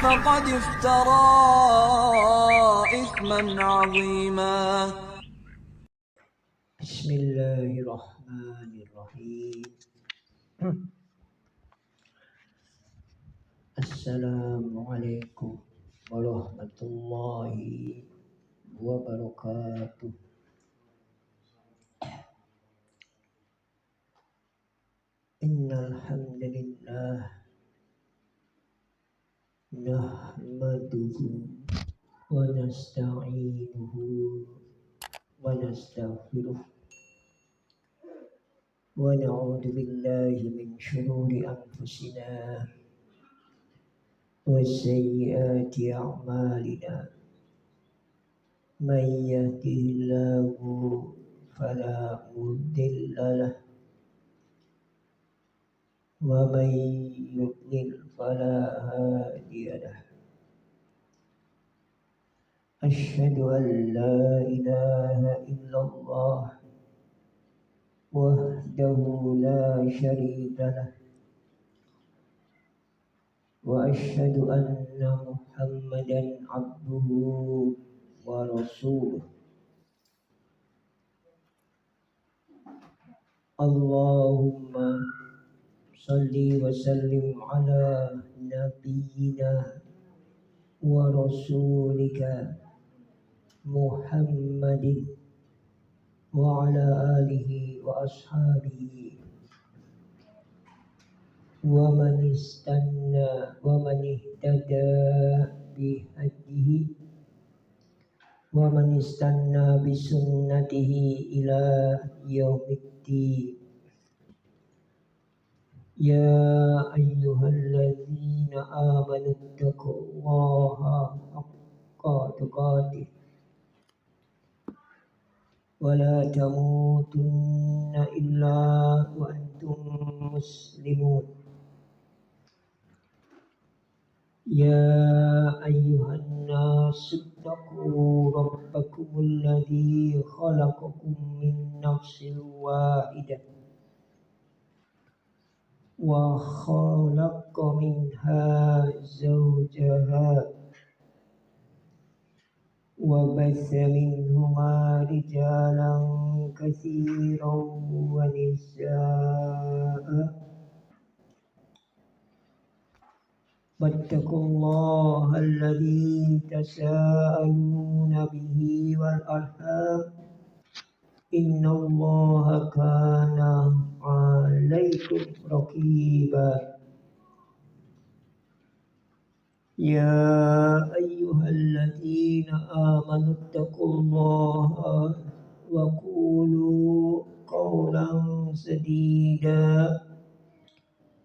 فقد افترى إثما عظيما. بسم الله الرحمن الرحيم. السلام عليكم ورحمة الله وبركاته. إن الحمد لله نحمده ونستعينه ونستغفره ونعوذ بالله من شرور أنفسنا وسيئات أعمالنا. من يهده الله فلا مضل له ومن يضلل فلا هادي له. أشهد أن لا إله إلا الله وحده لا شريك له وأشهد أن محمدا عبده ورسوله. اللهم صل وسلم على نبينا ورسولك محمد وعلى آله وأصحابه ومن استنى ومن اهتدى بهديه ومن استنى بسنته إلى يوم الدين. يا أيها الذين آمنوا اتقوا الله حق تقاته ولا تموتن إلا وأنتم مسلمون. يا أيها الناس اتقوا ربكم الذي خلقكم من نفس واحدة وخلق منها زوجها وبث منهما رجالا كثيرا ونساء. واتقوا الله الذي تساءلون به والأرحام إن الله كان عليكم رقيبا. يا أيها الذين آمنوا اتقوا الله وقولوا قولا سديدا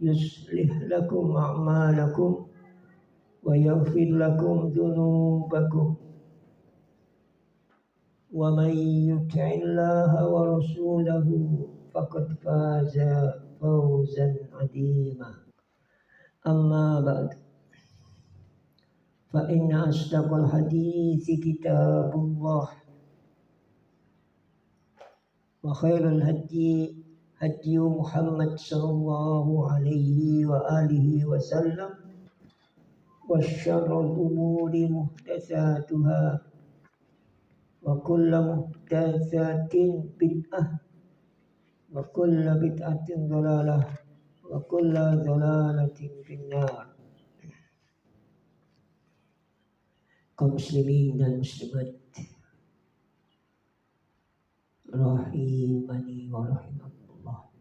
يصلح لكم أعمالكم ويغفر لكم ذنوبكم ومن يطع الله ورسوله فقد فاز فوزا عظيما. أما بعد فإن أصدق الحديث كتاب الله وخير الهدي هدي محمد صلى الله عليه وآله وسلم وشر الأمور محدثاتها وكل محدثة بدعة وكل بدعة ضلالة وكل ضلالة في النار. Kaum muslimin dan muslimat rahimani wa rahimakumullah.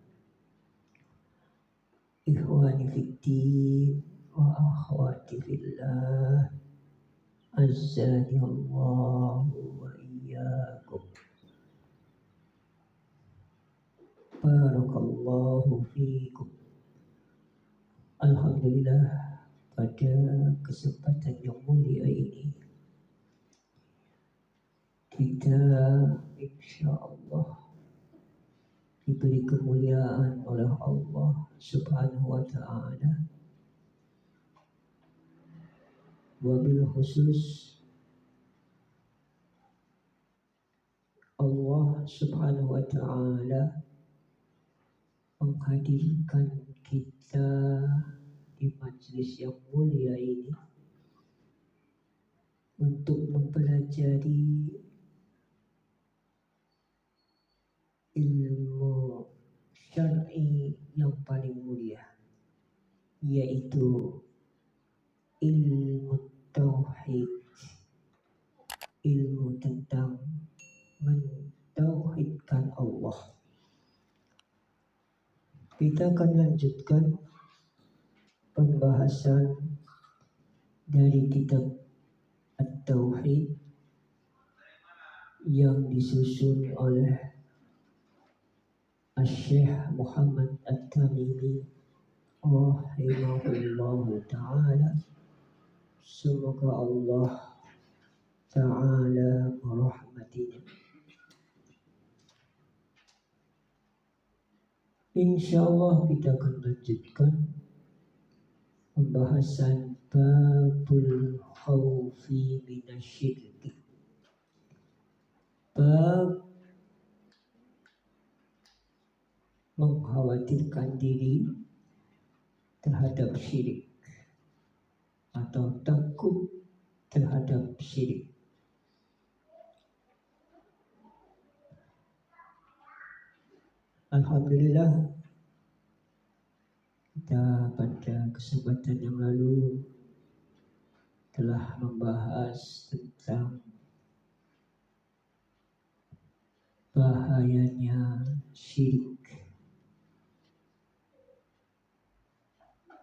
Ikhwani fiddin wa akhwati fillah, azzani Allahu wa iyyakum. Barakallahu fiikum. Alhamdulillah, pada kesempatan yang mulia ini kita insyaallah diberi kemuliaan oleh Allah Subhanahu wa ta'ala, wabil khusus Allah Subhanahu wa ta'ala menghadirkan kita di majelis yang mulia ini untuk mempelajari ilmu syar'i yang paling mulia, yaitu ilmu tauhid, ilmu tentang mentauhidkan Allah. Kita akan lanjutkan pembahasan dari kitab At-Tauhid yang disusun oleh Syekh Muhammad At-Tamimi rahimahullahu ta'ala. Semoga Allah ta'ala merahmatinya. Insyaallah kita akan lanjutkan pembahasan babul khawfi minasyirki. Bab mengkhawatirkan diri terhadap syirik atau takut terhadap syirik. Alhamdulillah, kita pada kesempatan yang lalu telah membahas tentang bahayanya syirik,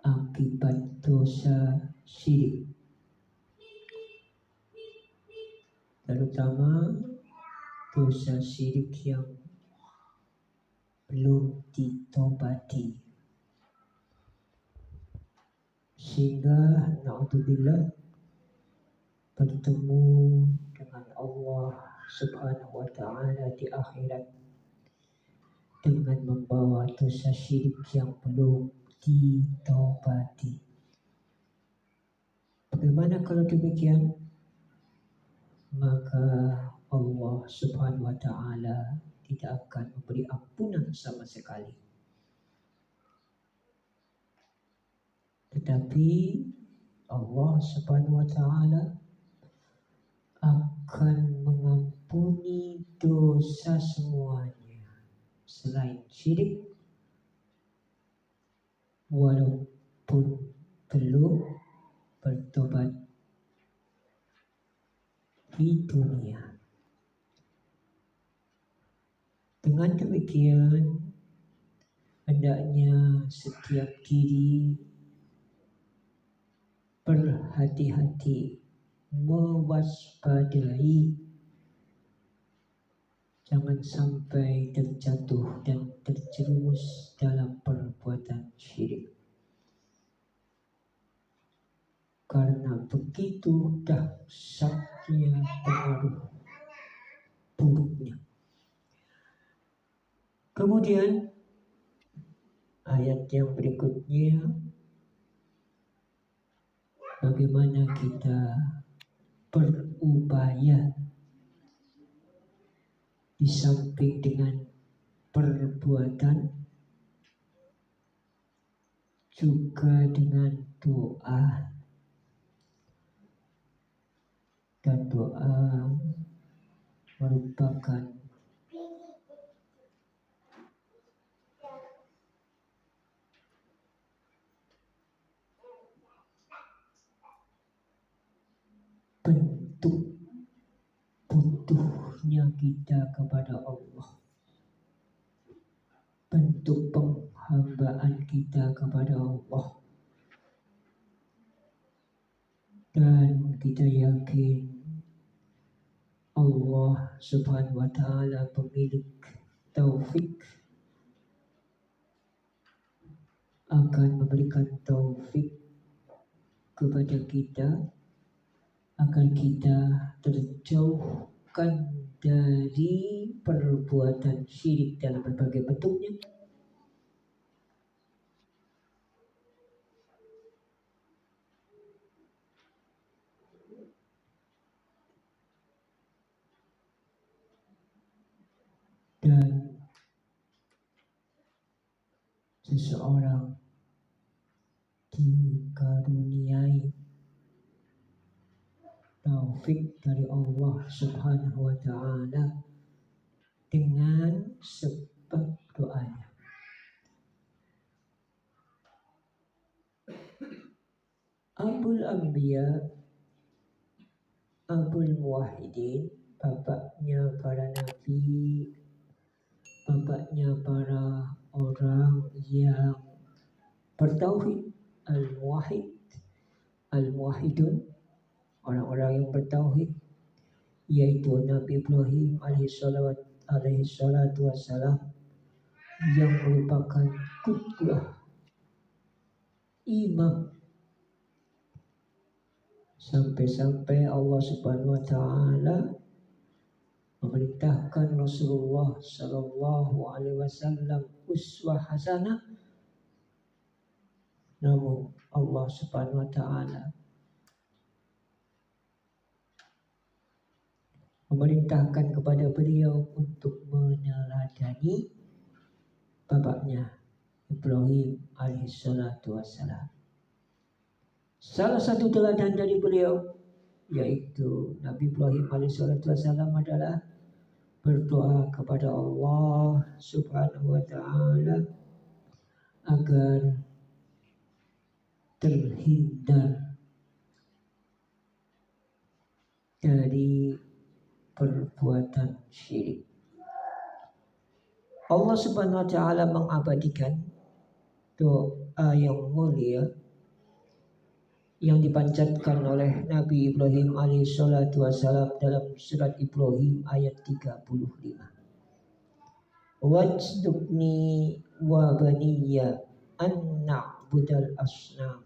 akibat dosa syirik, terutama dosa syirik yang belum ditobati, sehingga na'udzubillah bertemu dengan Allah Subhanahu wa ta'ala di akhirat dengan membawa dosa syirik yang belum ditobati. Bagaimana kalau demikian? Maka Allah Subhanahu wa ta'ala tidak akan memberi ampunan sama sekali. Tetapi Allah Subhanahu wa ta'ala akan mengampuni dosa semuanya selain syirik, walaupun belum bertobat di dunia. Dengan demikian, hendaknya setiap diri berhati-hati, mewaspadai, jangan sampai terjatuh dan terjerumus dalam perbuatan syirik. Karena begitu dahsyatnya pengaruh buruknya. Kemudian ayat yang berikutnya, bagaimana kita berupaya di samping dengan perbuatan juga dengan doa, dan doa merupakan bentuk butuhnya kita kepada Allah, bentuk penghambaan kita kepada Allah, dan kita yakin Allah Subhanahu wa ta'ala pemilik taufik akan memberikan taufik kepada kita agar kita terjauhkan dari perbuatan syirik dalam berbagai bentuknya, dan seseorang dikaruniai taufik taufik dari Allah Subhanahu wa Ta'ala dengan sebab doanya. Abul Anbiya, Abul Muwahhidin, bapaknya para nabi, bapaknya para orang yang bertauhid, al-muwahhid, al-muwahhidun, orang-orang yang bertauhid, yaitu Nabi Ibrahim alaihi salatu wassalam, yang merupakan qudwah, imam, sampai-sampai Allah Subhanahu wa Ta'ala memerintahkan Rasulullah Sallallahu Alaihi Wasallam uswah hasanah. Namun Allah Subhanahu wa Ta'ala memerintahkan kepada beliau untuk meneladani bapaknya Ibrahim alaihissalatu wassalam. Salah satu teladan dari beliau yaitu Nabi Ibrahim alaihissalatu wassalam adalah berdoa kepada Allah Subhanahu wa Ta'ala agar terhindar dari perbuatan syirik. Allah Subhanahu wa Ta'ala mengabadikan doa yang mulia yang dipanjatkan oleh Nabi Ibrahim alaihissalatu wassalam dalam surat Ibrahim ayat 35. Wajnubni wa baniya an na'budal asnam.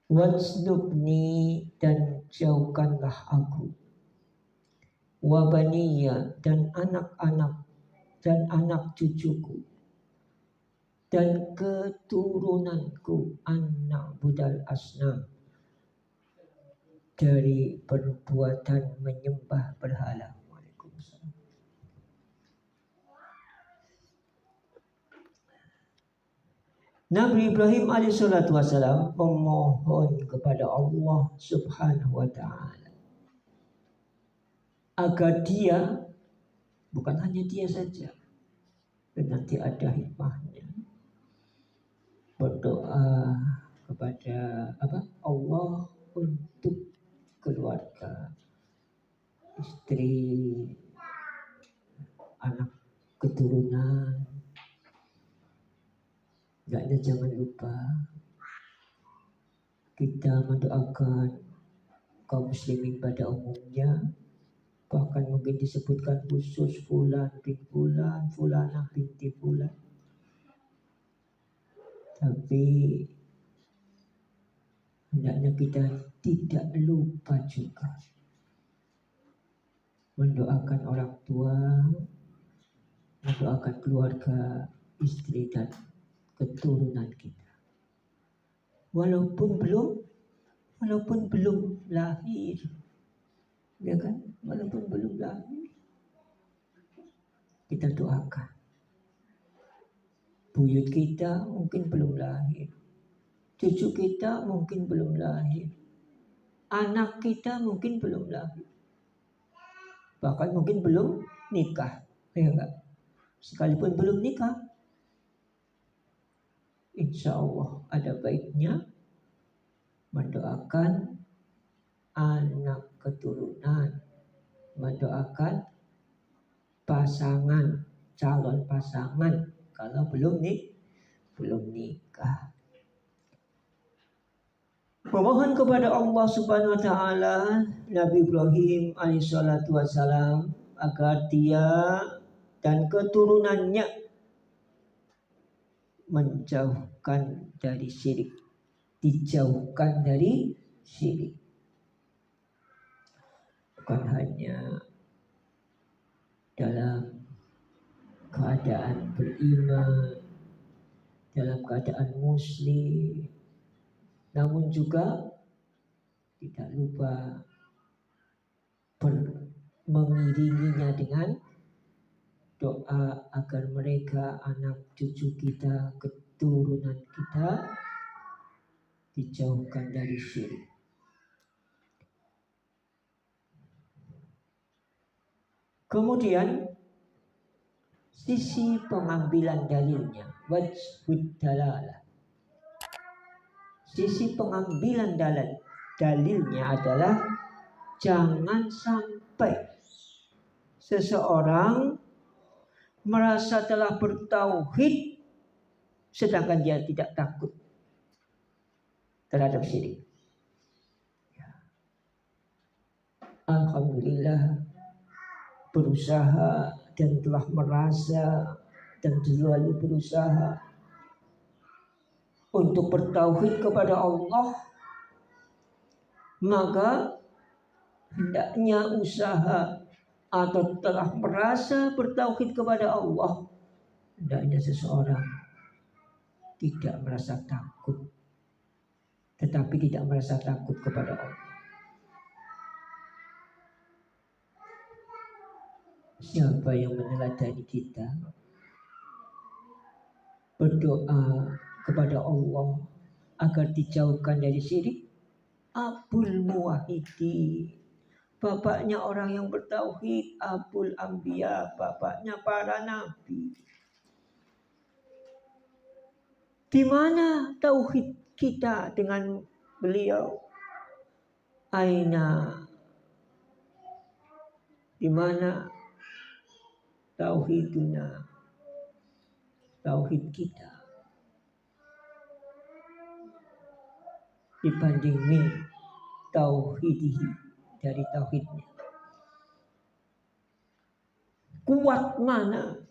Wajnubni, dan jauhkanlah aku, wabaniya, dan anak-anak dan anak cucuku dan keturunanku, anak budal asnam, dari perbuatan menyembah berhala. Waalaikumsalam. Nabi Ibrahim alaihissalatu wassalam memohon kepada Allah Subhanahu wa Ta'ala agar dia, bukan hanya dia saja, dan nanti ada hikmahnya, berdoa kepada Allah untuk keluarga, istri, anak keturunan. Jangan lupa kita mendoakan kaum muslimin pada umumnya, bahkan mungkin disebutkan khusus fulan bin fulan, fulanah binti fulan. Tapi hendaknya kita tidak lupa juga mendoakan orang tua, mendoakan keluarga, istri dan keturunan kita. Walaupun belum lahir, ya kan? Walaupun belum lahir, kita doakan. Buyut kita mungkin belum lahir, cucu kita mungkin belum lahir, anak kita mungkin belum lahir, bahkan mungkin belum nikah, ya enggak? Sekalipun belum nikah, insya Allah ada baiknya mendoakan anak keturunan, mendoakan pasangan, calon pasangan kalau belum nikah. Memohon kepada Allah Subhanahu wa Ta'ala Nabi Ibrahim alaihissalatu wassalam agar dia dan keturunannya menjauhkan dari syirik, dijauhkan dari syirik. Bukan hanya dalam keadaan beriman, dalam keadaan muslim, namun juga tidak lupa mengiringinya dengan doa agar mereka, anak cucu kita, keturunan kita dijauhkan dari syirik. Kemudian sisi pengambilan dalilnya, wajhud dalalah. Sisi pengambilan dalilnya adalah jangan sampai seseorang merasa telah bertauhid sedangkan dia tidak takut terhadap syirik. Alhamdulillah berusaha dan telah merasa dan selalu berusaha untuk bertauhid kepada Allah, maka hendaknya usaha atau telah merasa bertauhid kepada Allah, hendaknya seseorang tidak merasa takut, tetapi tidak merasa takut kepada Allah. Siapa yang meneladani kita berdoa kepada Allah agar dijauhkan dari syirik? Abul Muwahhidin, bapaknya orang yang bertauhid. Abul Anbiya, bapaknya para nabi. Di mana tauhid kita dengan beliau? Aina, di mana tauhiduna, tauhid kita dibanding min tauhidihi, dari tauhidnya. Kuat mana?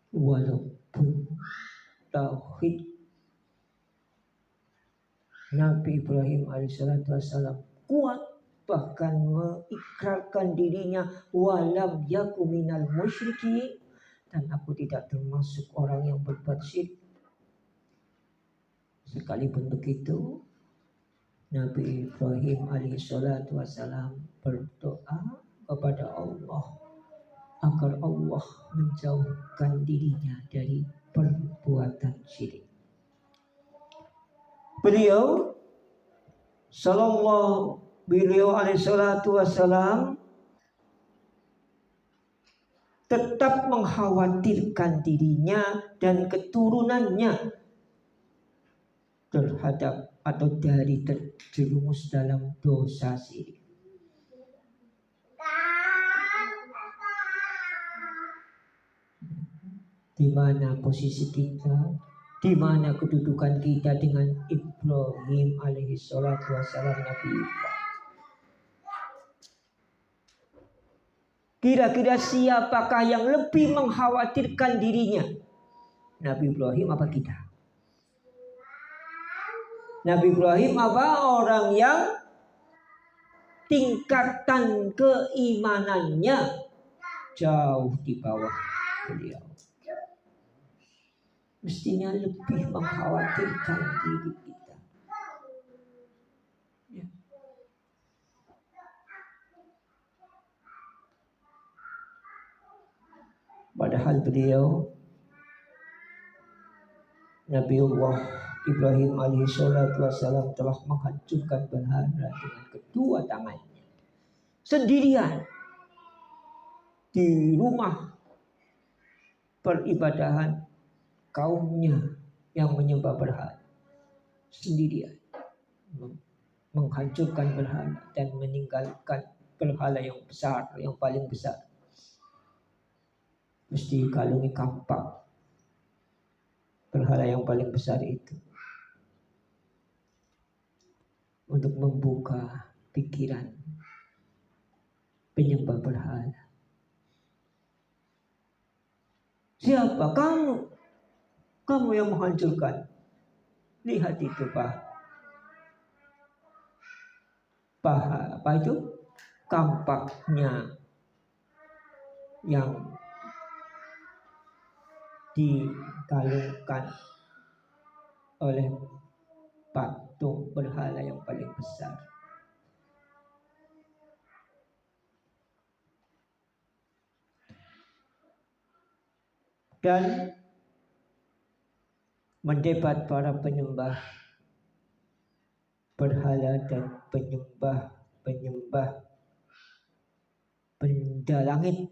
Walaupun tauhid Nabi Ibrahim alaihissalam kuat, bahkan mengikrarkan dirinya walam yaku minal musyrikin, dan aku tidak termasuk orang yang berbuat syirik. Sekalipun begitu, Nabi Ibrahim alaihissalam berdoa kepada Allah agar Allah menjauhkan dirinya dari perbuatan syirik. Beliau alaihissalam tetap mengkhawatirkan dirinya dan keturunannya terhadap atau dari terjerumus dalam dosa syirik. Di mana posisi kita, di mana kedudukan kita dengan Ibrahim alaihissalam, Nabi Ibrahim. Kira-kira siapakah yang lebih mengkhawatirkan dirinya? Nabi Ibrahim apa kita? Nabi Ibrahim apa orang yang tingkatan keimanannya jauh di bawah beliau? Mestinya lebih mengkhawatirkan diri kita. Ya. Padahal beliau Nabiullah Ibrahim alaihissalam telah menghancurkan berhala dengan kedua tangannya sendirian di rumah peribadahan kaumnya yang menyembah berhala, sendirian menghancurkan berhala dan meninggalkan berhala yang besar, yang paling besar. Mesti kalungi kampak berhala yang paling besar itu untuk membuka pikiran penyembah berhala. Siapa kamu? Kamu yang menghancurkan. Lihat itu apa itu? Kampaknya yang dikalungkan oleh patung berhala yang paling besar. dan mendebat para penyembah berhala dan penyembah benda langit,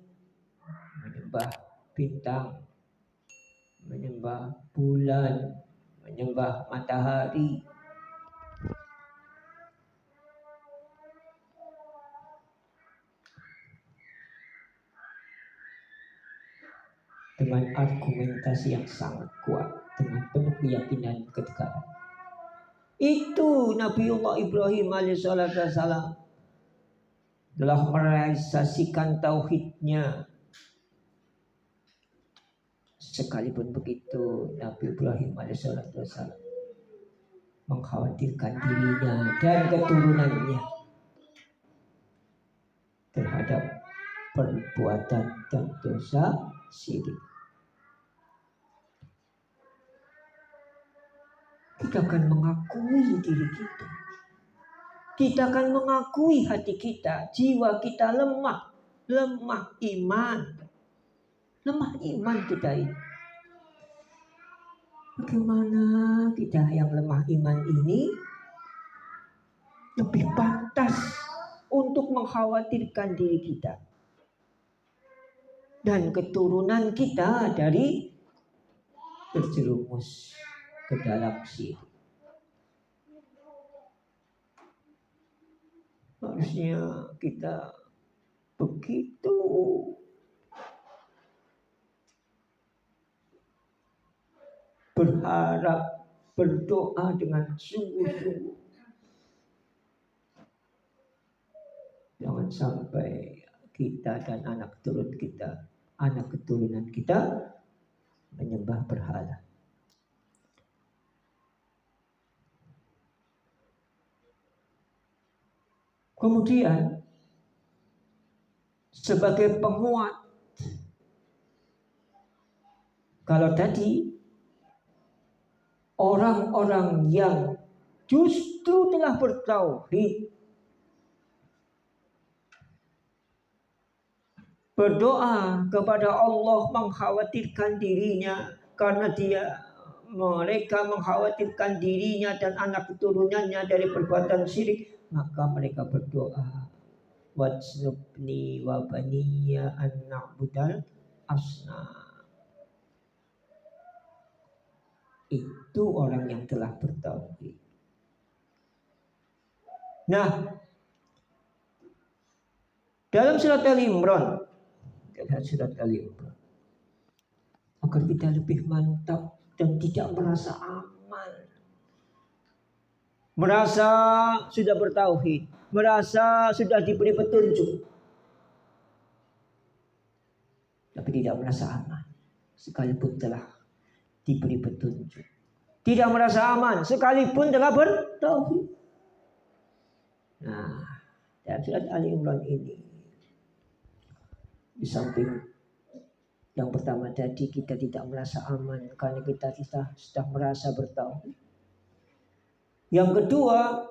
menyembah bintang, menyembah bulan, menyembah matahari. Dengan argumentasi yang sangat kuat, dengan penuh keyakinan ketegaran. Itu Nabiullah Ibrahim alaihissalam telah merealisasikan tauhidnya. Sekalipun begitu, Nabi Ibrahim alaihissalam mengkhawatirkan dirinya dan keturunannya terhadap perbuatan dan dosa syirik. Kita akan mengakui diri kita. Kita akan mengakui hati kita, jiwa kita lemah iman. Lemah iman kita ini. Bagaimana kita yang lemah iman ini lebih pantas untuk mengkhawatirkan diri kita dan keturunan kita dari terjerumus ke dalam syirik. Harusnya kita begitu berharap, berdoa dengan sungguh-sungguh. Jangan sampai kita dan anak keturunan kita menyembah berhala. Kemudian sebagai penguat, kalau tadi orang-orang yang justru telah bertauhid berdoa kepada Allah, mengkhawatirkan dirinya karena mereka mengkhawatirkan dirinya dan anak keturunannya dari perbuatan syirik, maka mereka berdoa, wajnubni wa baniya an na'budal asnam. Itu orang yang telah bertauhid. Nah, dalam surat Al-Imran, agar kita lebih mantap dan tidak merasa aman, merasa sudah bertauhid, merasa sudah diberi petunjuk, tapi tidak merasa aman sekalipun telah diberi petunjuk, tidak merasa aman sekalipun telah bertauhid. Nah, dalam surat Al-Imran ini, di samping yang pertama tadi, kita tidak merasa aman karena kita sudah merasa bertauhid. Yang kedua,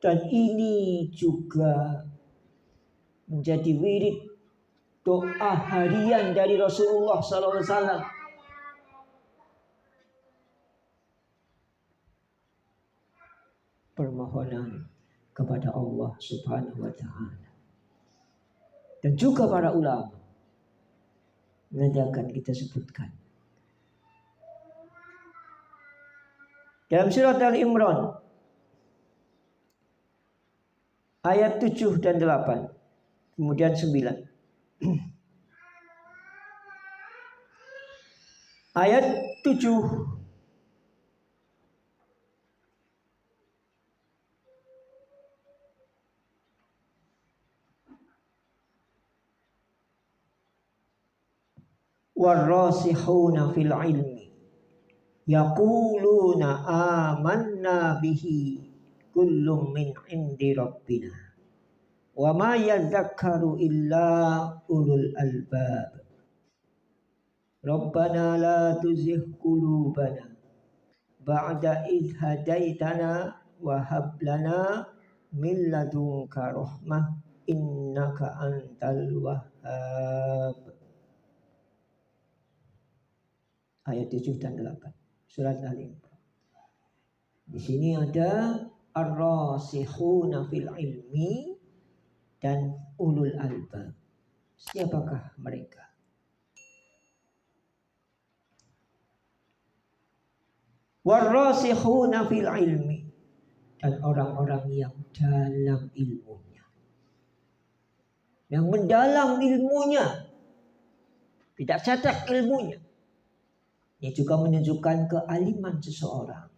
dan ini juga menjadi wirid doa harian dari Rasulullah SAW, permohonan kepada Allah Subhanahu wa Ta'ala, dan juga para ulama. Nanti akan kita sebutkan dalam surat Al-Imran ayat 7 dan 8, kemudian 9. Ayat 7, warrasihuna fil ilmi yaquluna amanna bihi kullum min indi rabbina wa ma yadhakkaru illa ulul albab rabbana la tuzigh qulubana ba'da idh hadaitana wa hab lana min ladunka rahmah innaka antal wahhab. ayat 7 dan 8 surat Al-Imran. Di sini ada ar-rasikhuna fil ilmi dan ulul albab. Siapakah mereka? War-rasikhuna fil ilmi, dan orang-orang yang dalam ilmunya, yang mendalam ilmunya, tidak cacat ilmunya. Ini juga menunjukkan kealiman seseorang.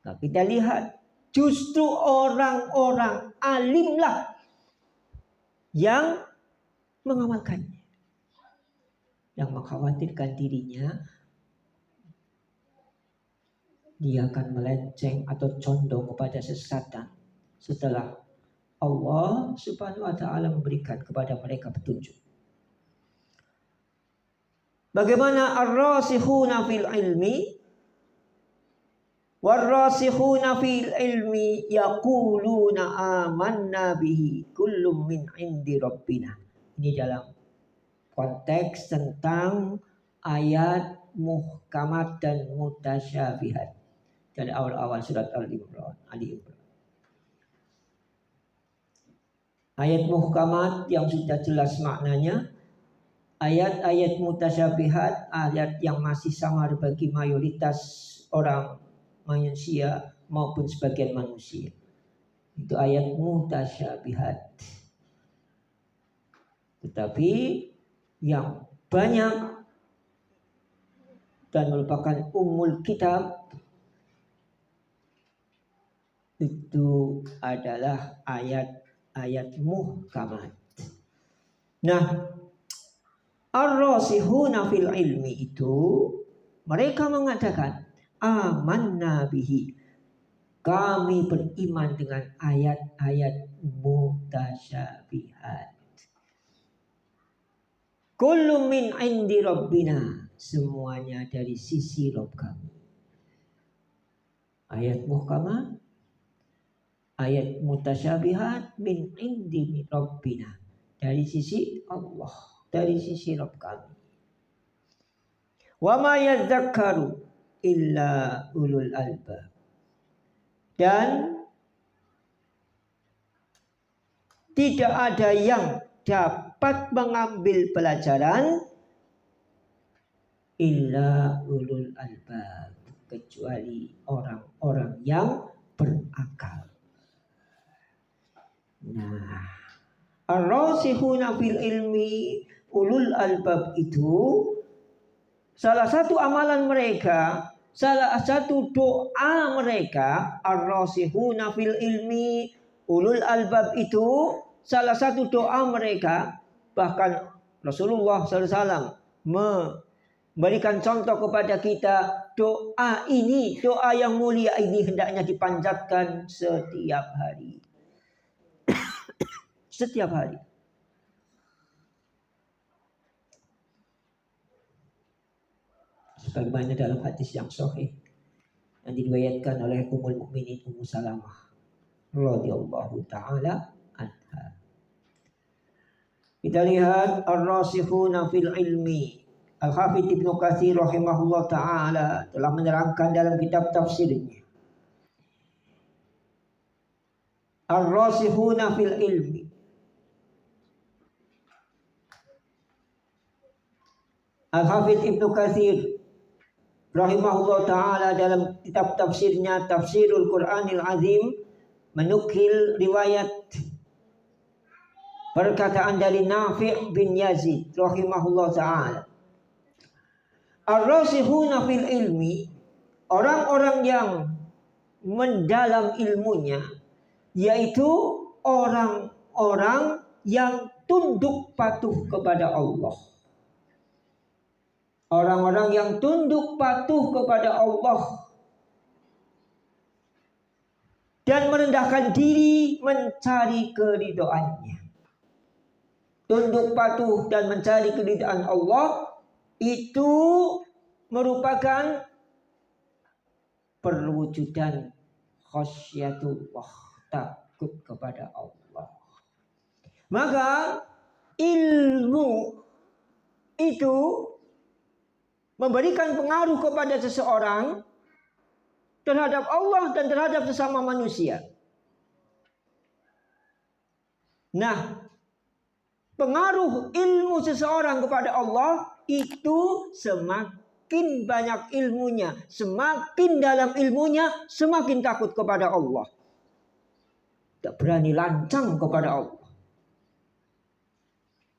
Nah, kita lihat justru orang-orang alimlah yang mengamalkannya, yang mengkhawatirkan dirinya dia akan melenceng atau condong kepada sesatan setelah Allah Subhanahu wa taala memberikan kepada mereka petunjuk. Bagaimana ar-rasikhuna fil ilmi? War-rasikhuna fil ilmi yaquluna amanna bihi kullum min indi rabbina. Ini dalam konteks tentang ayat muhkamat dan mutasyabihat dari awal-awal surat Al-Imran. Ayat muhkamat yang sudah jelas maknanya, ayat-ayat mutasyabihat, ayat yang masih samar bagi mayoritas orang manusia maupun sebagian manusia. Itu ayat mutasyabihat. Tetapi yang banyak dan merupakan ummul kitab itu adalah ayat-ayat muhkamat. Nah, ar-rasihuna fil ilmi itu mereka mengatakan amanna bihi, kami beriman dengan ayat-ayat mutasyabihat. Kullu min indi rabbina, semuanya dari sisi Rabb kami. Ayat muhkamat, ayat mutasyabihat min indi rabbina, dari sisi Allah, dari sisi Rabb kami. Wa ma yadzakkaru illa ulul albab, dan tidak ada yang dapat mengambil pelajaran illa ulul albab, kecuali orang-orang yang berakal. Nah, ar-rasihuna fil ilmi, ulul albab itu salah satu amalan mereka, salah satu doa mereka, ar-rasihuna fil ilmi, ulul albab itu salah satu doa mereka. Bahkan Rasulullah SAW memberikan contoh kepada kita, doa ini, doa yang mulia ini hendaknya dipanjatkan setiap hari. Setiap hari. Sebagaimana dalam hadis yang sahih yang diriwayatkan oleh Ummul Mukminin Ummu Salamah radhiyallahu taala anha. Kita lihat ar-rasikhuna fil ilmi. Al-Hafidz Ibnu Katsir rahimahullah taala telah menerangkan dalam kitab tafsirnya, ar-rasikhuna fil ilmi, Al-Hafidz Ibnu Katsir rahimahullah ta'ala dalam kitab tafsirnya Tafsirul Quranil Azim menukil riwayat perkataan dari Nafi' bin Yazid rahimahullah ta'ala. Ar-rasikhuna fil ilmi, orang-orang yang mendalam ilmunya, yaitu orang-orang yang tunduk patuh kepada Allah. Orang-orang yang tunduk patuh kepada Allah dan merendahkan diri mencari keridhaannya. Tunduk patuh dan mencari keridhaan Allah itu merupakan perwujudan khasyatullah, takut kepada Allah. Maka ilmu itu memberikan pengaruh kepada seseorang terhadap Allah dan terhadap sesama manusia. Nah, pengaruh ilmu seseorang kepada Allah itu semakin banyak ilmunya, semakin dalam ilmunya, semakin takut kepada Allah. Tak berani lancang kepada Allah.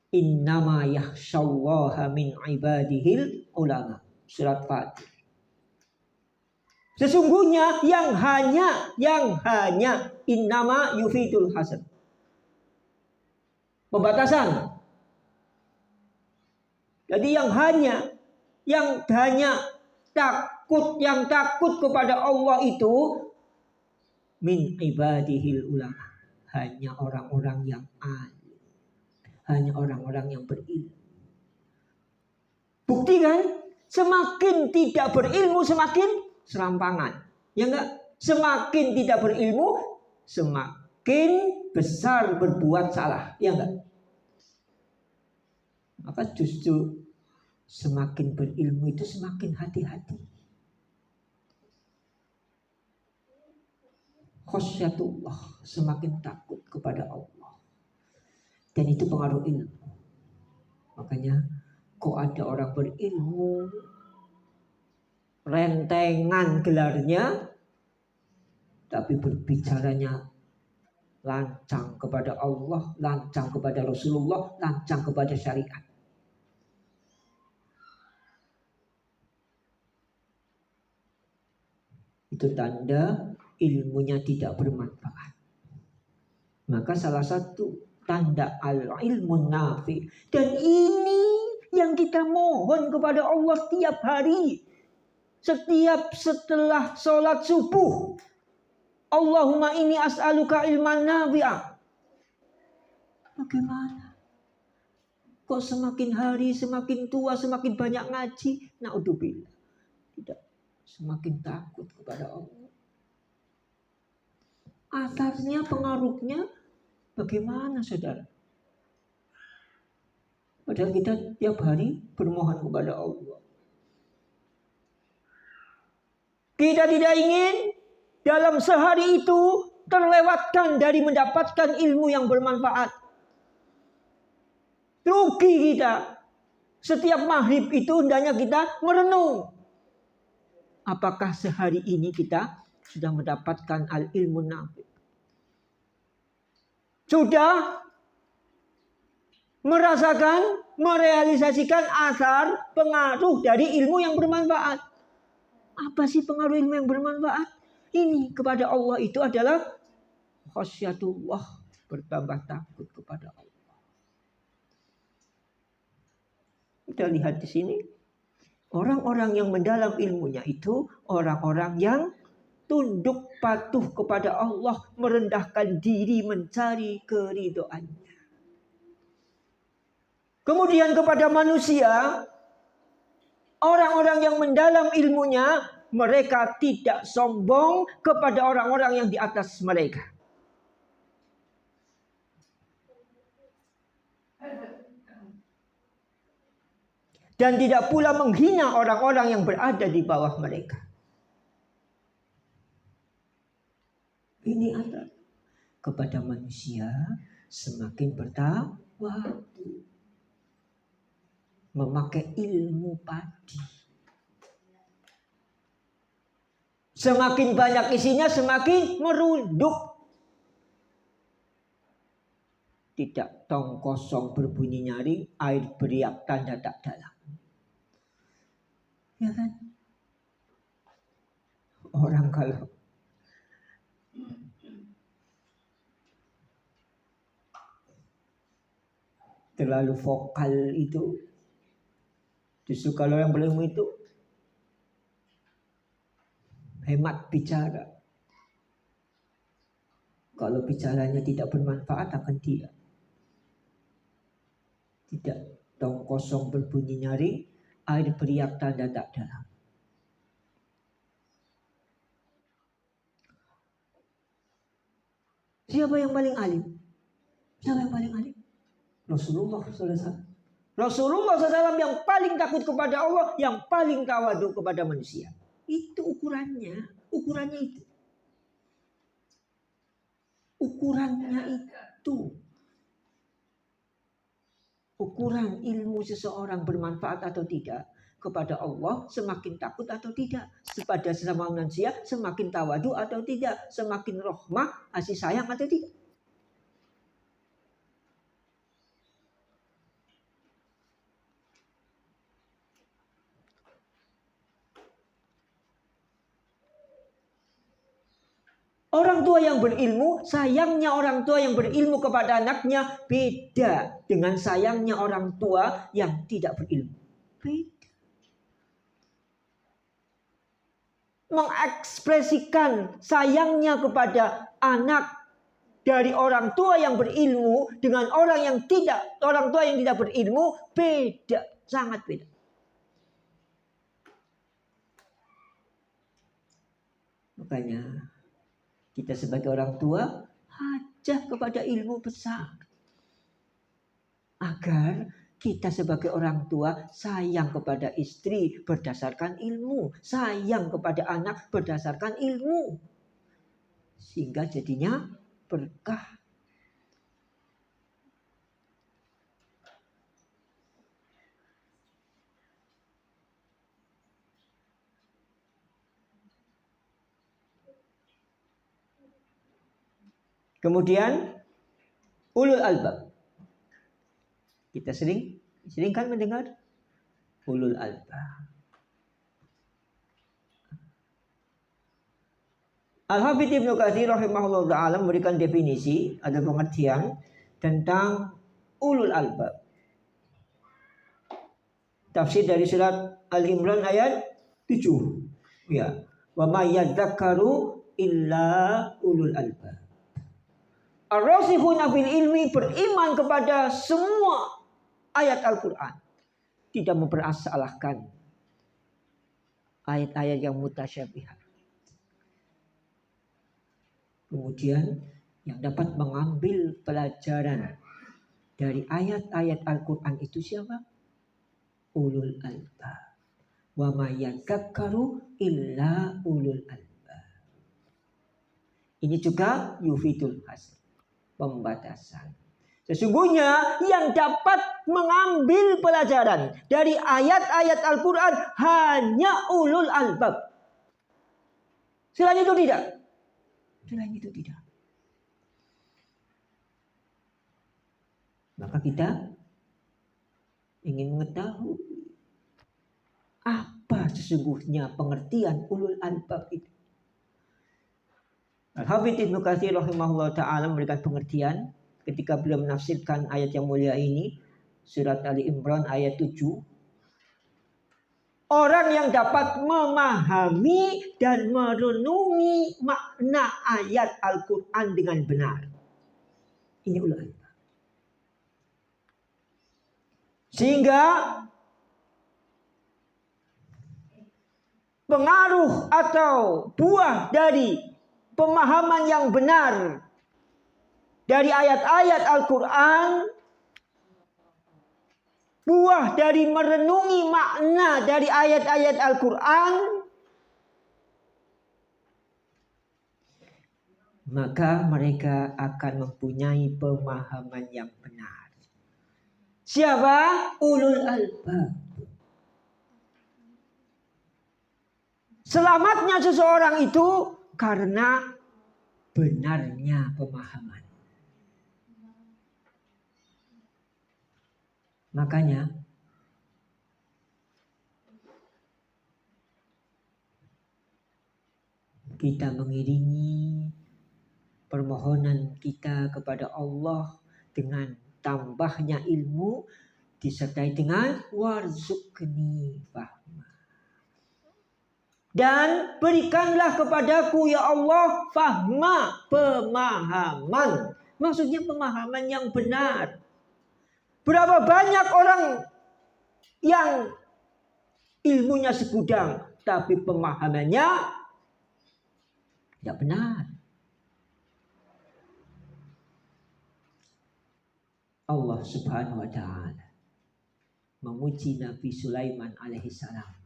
Innama yakhshallaha min ibadihil ulama. Surat Fatir. Sesungguhnya yang hanya innama yufidul hasan. Pembatasan. Jadi yang takut kepada Allah itu min ibadihil ulama. Hanya orang-orang yang alim. Hanya orang-orang yang berilmu. Bukti kan? Semakin tidak berilmu semakin serampangan. Ya enggak? Semakin tidak berilmu semakin besar berbuat salah. Ya enggak? Maka justru semakin berilmu itu semakin hati-hati. Khasyatullah, semakin takut kepada Allah. Dan itu pengaruh ilmu. Makanya kok ada orang berilmu rentengan gelarnya, tapi berbicaranya lancang kepada Allah, lancang kepada Rasulullah, lancang kepada syariat. Itu tanda ilmunya tidak bermanfaat. Maka salah satu tanda al-ilmun nafi. Dan ini yang kita mohon kepada Allah tiap hari. Setiap setelah sholat subuh, Allahumma inni as'aluka ilman nafi'ah. Bagaimana? Kok semakin hari semakin tua semakin banyak ngaji? Na'udzubillah. Tidak, semakin takut kepada Allah. Asarnya, pengaruhnya bagaimana saudara? Padahal kita tiap hari bermohon kepada Allah. Kita tidak ingin dalam sehari itu terlewatkan dari mendapatkan ilmu yang bermanfaat. Rugi kita. Setiap maghrib itu hendaknya kita merenung. Apakah sehari ini kita sudah mendapatkan al-ilmu nafi? Sudah merasakan, merealisasikan asar pengaruh dari ilmu yang bermanfaat. Apa sih pengaruh ilmu yang bermanfaat? Ini kepada Allah itu adalah khasyatullah, bertambah takut kepada Allah. Kita lihat di sini, orang-orang yang mendalam ilmunya itu orang-orang yang tunduk patuh kepada Allah, merendahkan diri mencari keridhoannya. Kemudian kepada manusia, orang-orang yang mendalam ilmunya, mereka tidak sombong kepada orang-orang yang di atas mereka. Dan tidak pula menghina orang-orang yang berada di bawah mereka. Ini adalah kepada manusia semakin bertawadu. Memakai ilmu padi. Semakin banyak isinya semakin merunduk. Tidak tong kosong berbunyi nyaring, air beriak tanda tak dalam. Ya kan? Orang kalau terlalu vokal itu, justru kalau yang berilmu itu hemat bicara. Kalau bicaranya tidak bermanfaat akan diam. Tidak tong kosong berbunyi nyaring, air beriak tanda tak dalam. Siapa yang paling alim? Siapa yang paling alim? Rasulullah SAW. Rasulullah SAW yang paling takut kepada Allah, yang paling tawadu kepada manusia. Itu ukurannya. Ukurannya itu. Ukurannya itu. Ukuran ilmu seseorang bermanfaat atau tidak kepada Allah, semakin takut atau tidak. Kepada sesama manusia semakin tawadu atau tidak. Semakin rahmah, kasih sayang atau tidak. Orang tua yang berilmu, sayangnya orang tua yang berilmu kepada anaknya beda dengan sayangnya orang tua yang tidak berilmu. Beda. Mengekspresikan sayangnya kepada anak dari orang tua yang berilmu dengan orang tua yang tidak berilmu beda, sangat beda. Makanya kita sebagai orang tua hajat kepada ilmu besar. Agar kita sebagai orang tua sayang kepada istri berdasarkan ilmu. Sayang kepada anak berdasarkan ilmu. Sehingga jadinya berkah. Kemudian ulul albab. Kita sering kan mendengar ulul albab. Al-Hafidz Ibnu Katsir rahimahullah ta'ala memberikan definisi, ada pengertian tentang ulul albab. Tafsir dari surat Al-Imran ayat 7. Ya, wa may yadzakkaru illa ulul albab. Ar-rasikhuna fil ilmi beriman kepada semua ayat Al-Quran. Tidak mempermasalahkan ayat-ayat yang mutasyabihat. Kemudian yang dapat mengambil pelajaran dari ayat-ayat Al-Quran itu siapa? Ulul albab. Wa may yadzakkaru illa ulul albab. Ini juga yufidul hasr. Pembatasan. Sesungguhnya yang dapat mengambil pelajaran dari ayat-ayat Al-Quran hanya ulul albab. Selain itu tidak. Selain itu tidak. Maka kita ingin mengetahui apa sesungguhnya pengertian ulul albab itu. Al-Hafidz Ibnu Katsir rahimahullah ta'ala memberikan pengertian ketika beliau menafsirkan ayat yang mulia ini, surat Ali Imran ayat 7. Orang yang dapat memahami dan merenungi makna ayat Al-Quran dengan benar. Ini ulul albab. Sehingga pengaruh atau buah dari pemahaman yang benar dari ayat-ayat Al-Quran, buah dari merenungi makna dari ayat-ayat Al-Quran, maka mereka akan mempunyai pemahaman yang benar. Siapa? Ulul albab. Selamatnya seseorang itu karena benarnya pemahaman. Makanya kita mengiringi permohonan kita kepada Allah dengan tambahnya ilmu disertai dengan warzuqni fahma. Dan berikanlah kepadaku ya Allah fahma, pemahaman. Maksudnya pemahaman yang benar. Berapa banyak orang yang ilmunya segudang tapi pemahamannya tidak benar. Allah Subhanahu wa ta'ala memuji Nabi Sulaiman alaihissalam.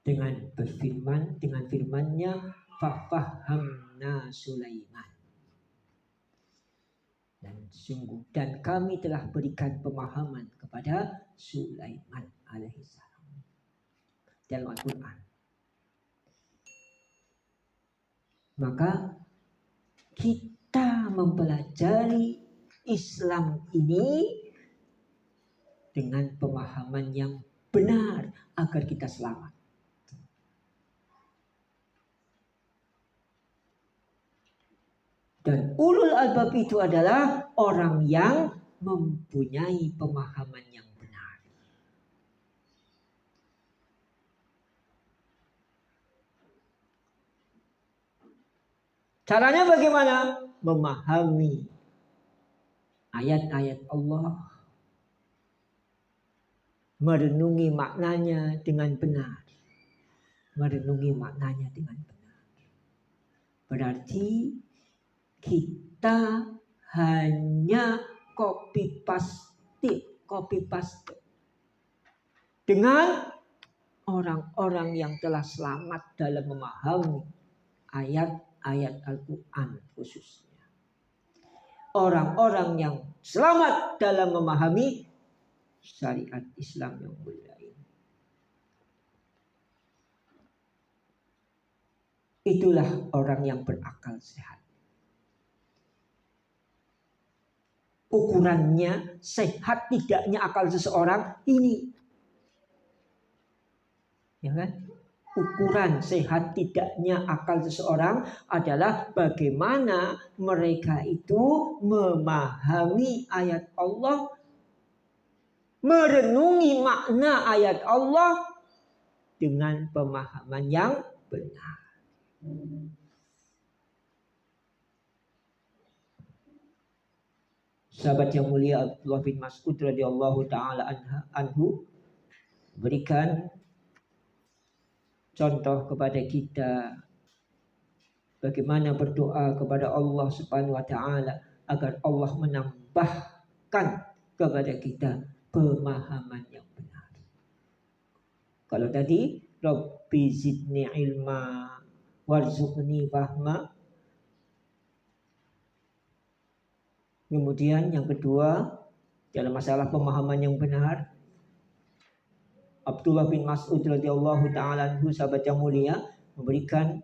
Dengan berfirman, dengan firman-Nya, fafahamna Sulaiman. Dan kami telah berikan pemahaman kepada Sulaiman alaihissalam dalam Al-Quran. Maka kita mempelajari Islam ini dengan pemahaman yang benar agar kita selamat. Dan ulul albab itu adalah orang yang mempunyai pemahaman yang benar. Caranya bagaimana? Memahami ayat-ayat Allah, merenungi maknanya dengan benar. Merenungi maknanya dengan benar. Berarti kita hanya copy paste dengan orang-orang yang telah selamat dalam memahami ayat-ayat Al-Quran khususnya. Orang-orang yang selamat dalam memahami syariat Islam yang mulia ini. Itulah orang yang berakal sehat. Ukurannya sehat tidaknya akal seseorang ini. Ya kan? Ukuran sehat tidaknya akal seseorang adalah bagaimana mereka itu memahami ayat Allah, merenungi makna ayat Allah dengan pemahaman yang benar. Sahabat yang mulia Abdullah bin Mas'ud radhiyallahu taala anhu berikan contoh kepada kita bagaimana berdoa kepada Allah Subhanahu wa taala agar Allah menambahkan kepada kita pemahaman yang benar. Kalau tadi Rabbi zidni ilma warzuqni fahma. Kemudian yang kedua, dalam masalah pemahaman yang benar, Abdullah bin Mas'ud radhiyallahu taala anhu sahabat yang mulia memberikan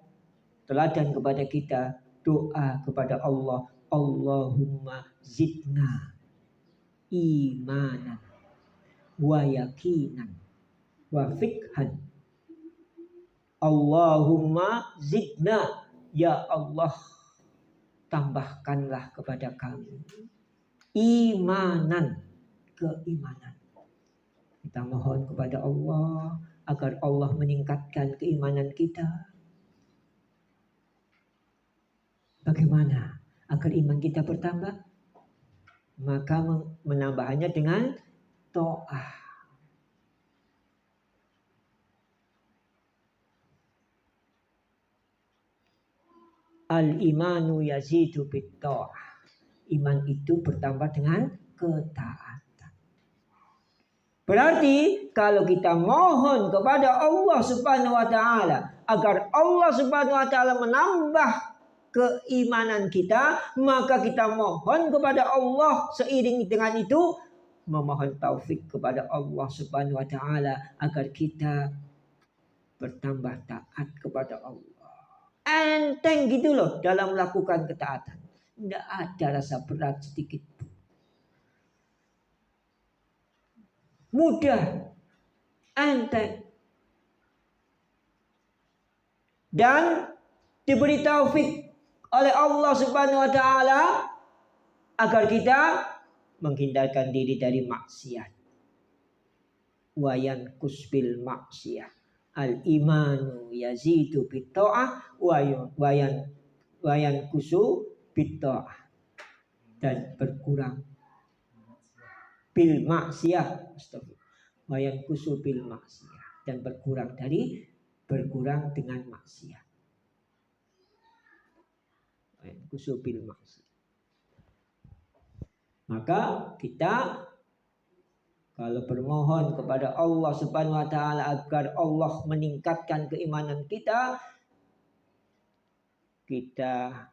teladan kepada kita doa kepada Allah, Allahumma zidna imanan wa yakinan wa fikhan. Allahumma zidna, ya Allah tambahkanlah kepada kami imanan, keimanan. Kita mohon kepada Allah agar Allah meningkatkan keimanan kita. Bagaimana agar iman kita bertambah? Maka menambahnya dengan ta'ah. Al-imanu yazidu bit-ta'ah. Iman itu bertambah dengan ketaatan. Berarti kalau kita mohon kepada Allah Subhanahu wa taala agar Allah Subhanahu wa taala menambah keimanan kita, maka kita mohon kepada Allah seiring dengan itu memohon taufik kepada Allah Subhanahu wa taala agar kita bertambah taat kepada Allah. Enteng gitu loh dalam melakukan ketaatan. Tidak ada rasa berat sedikit pun. Mudah, enteng. Dan diberi taufik oleh Allah Subhanahu wa taala agar kita menghindarkan diri dari maksiat. Wayan kusbil maksiat. Al-imanu yazidu bit-ta'ah wayan kusu bit-ta'ah. Dan berkurang bil maksiyah. Wayan kusu bil maksiyah. Dan berkurang dengan maksiat. kusubil maksiat. Maka kita kalau bermohon kepada Allah Subhanahu wa taala agar Allah meningkatkan keimanan kita, kita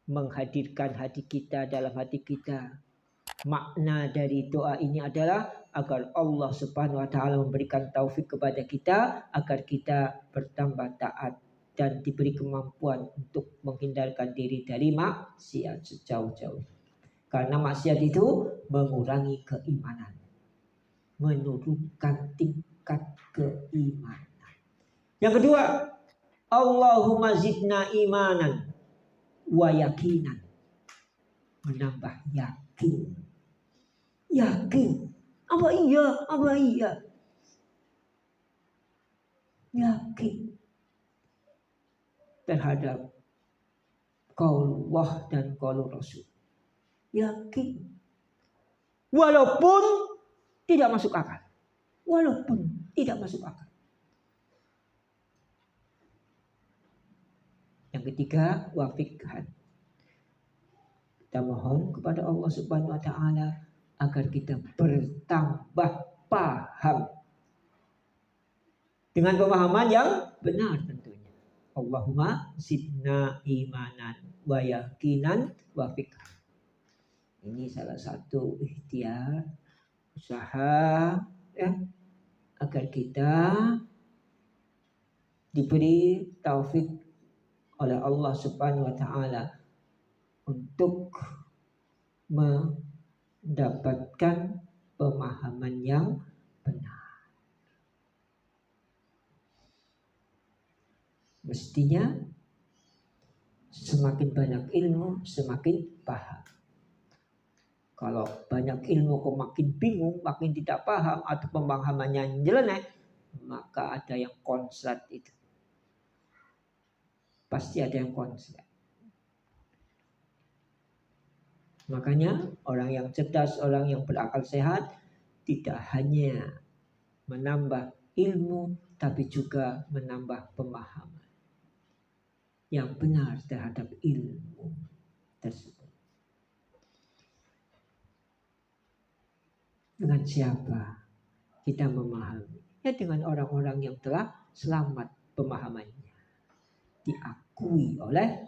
menghadirkan hati kita dalam hati kita. Makna dari doa ini adalah agar Allah Subhanahu wa taala memberikan taufik kepada kita agar kita bertambah taat dan diberi kemampuan untuk menghindarkan diri dari maksiat sejauh-jauhnya. Karena maksiat itu mengurangi keimanan, menurunkan tingkat keimanan. Yang kedua, Allahumma zidna imanan wa yakinan, menambah yakin. Yakin, apa iya? Yakin terhadap qaulullah dan qaulur Rasul. Yakin. Walaupun tidak masuk akal. Yang ketiga, wafiqhan. Kita mohon kepada Allah Subhanahu wa taala agar kita bertambah paham dengan pemahaman yang benar tentunya. Allahumma zidna imanan wa yakinan wa fiqhan. Ini salah satu ikhtiar usaha ya, agar kita diberi taufik oleh Allah Subhanahu wa taala untuk mendapatkan pemahaman yang benar. Mestinya semakin banyak ilmu, semakin paham. Kalau banyak ilmu kok makin bingung, makin tidak paham atau pemahamannya nyeleneh, maka ada yang konslet itu. Pasti ada yang konslet. Makanya orang yang cerdas, orang yang berakal sehat tidak hanya menambah ilmu, tapi juga menambah pemahaman yang benar terhadap ilmu tersebut. Dengan siapa kita memahami? Ya dengan orang-orang yang telah selamat pemahamannya, diakui oleh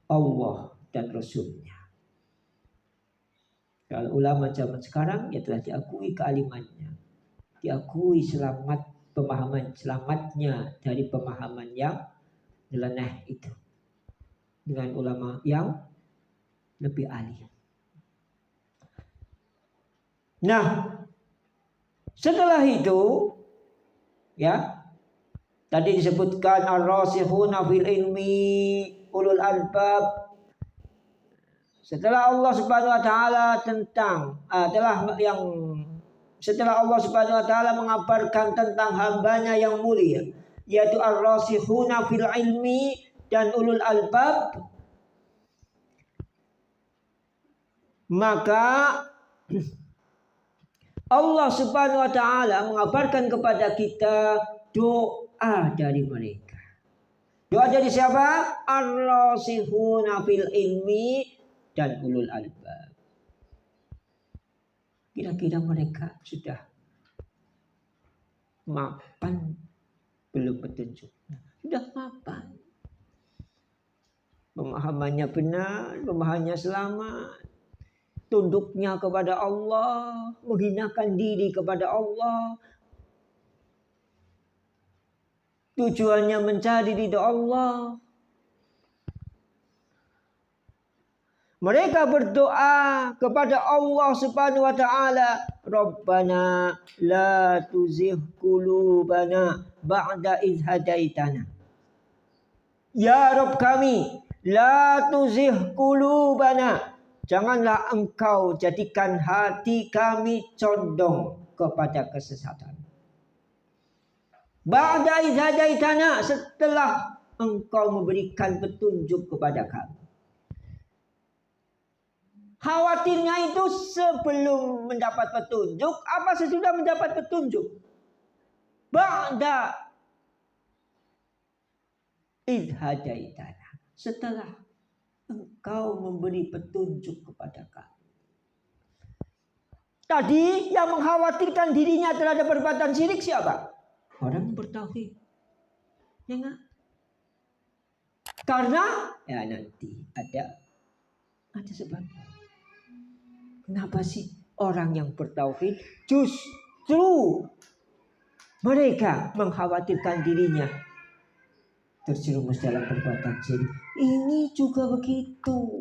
Allah dan Rasulnya. Kalau ulama zaman sekarang ya telah diakui kealimannya, diakui selamatnya dari pemahaman yang nyeleneh itu dengan ulama yang lebih ahli. Nah, setelah itu ya tadi disebutkan ar-rasikhuna fil ilmi ulul albab. Setelah Allah Subhanahu wa taala setelah Allah Subhanahu wa taala mengabarkan tentang hambanya yang mulia, yaitu ar-rasikhuna fil ilmi dan ulul albab, maka Allah Subhanahu wa taala mengabarkan kepada kita doa dari mereka. Doa dari siapa? Ar-rasikhuna fil ilmi dan ulul albab. Kira-kira mereka sudah mapan belum petunjuknya? Sudah mapan. Pemahamannya benar, pemahamannya selamat. Tunduknya kepada Allah, menghinakan diri kepada Allah. Tujuannya mencari ridha Allah. Mereka berdoa kepada Allah Subhanahu wa taala, Rabbana la tuzigh qulubana ba'da idh hadaitana. Ya Rabb kami, la tuzigh qulubana. Janganlah engkau jadikan hati kami condong kepada kesesatan. Ba'da idh hadaitana, setelah engkau memberikan petunjuk kepada kami. Khawatirnya itu sebelum mendapat petunjuk apa sesudah mendapat petunjuk? Ba'da idh hadaitana, setelah engkau memberi petunjuk kepada kami. Tadi yang mengkhawatirkan dirinya terhadap perbuatan syirik siapa? Orang yang bertauhid. Ya enggak? Karena ya nanti ada sebab. Kenapa sih orang yang bertauhid justru mereka mengkhawatirkan dirinya terjerumus dalam perbuatan syirik? Ini juga begitu.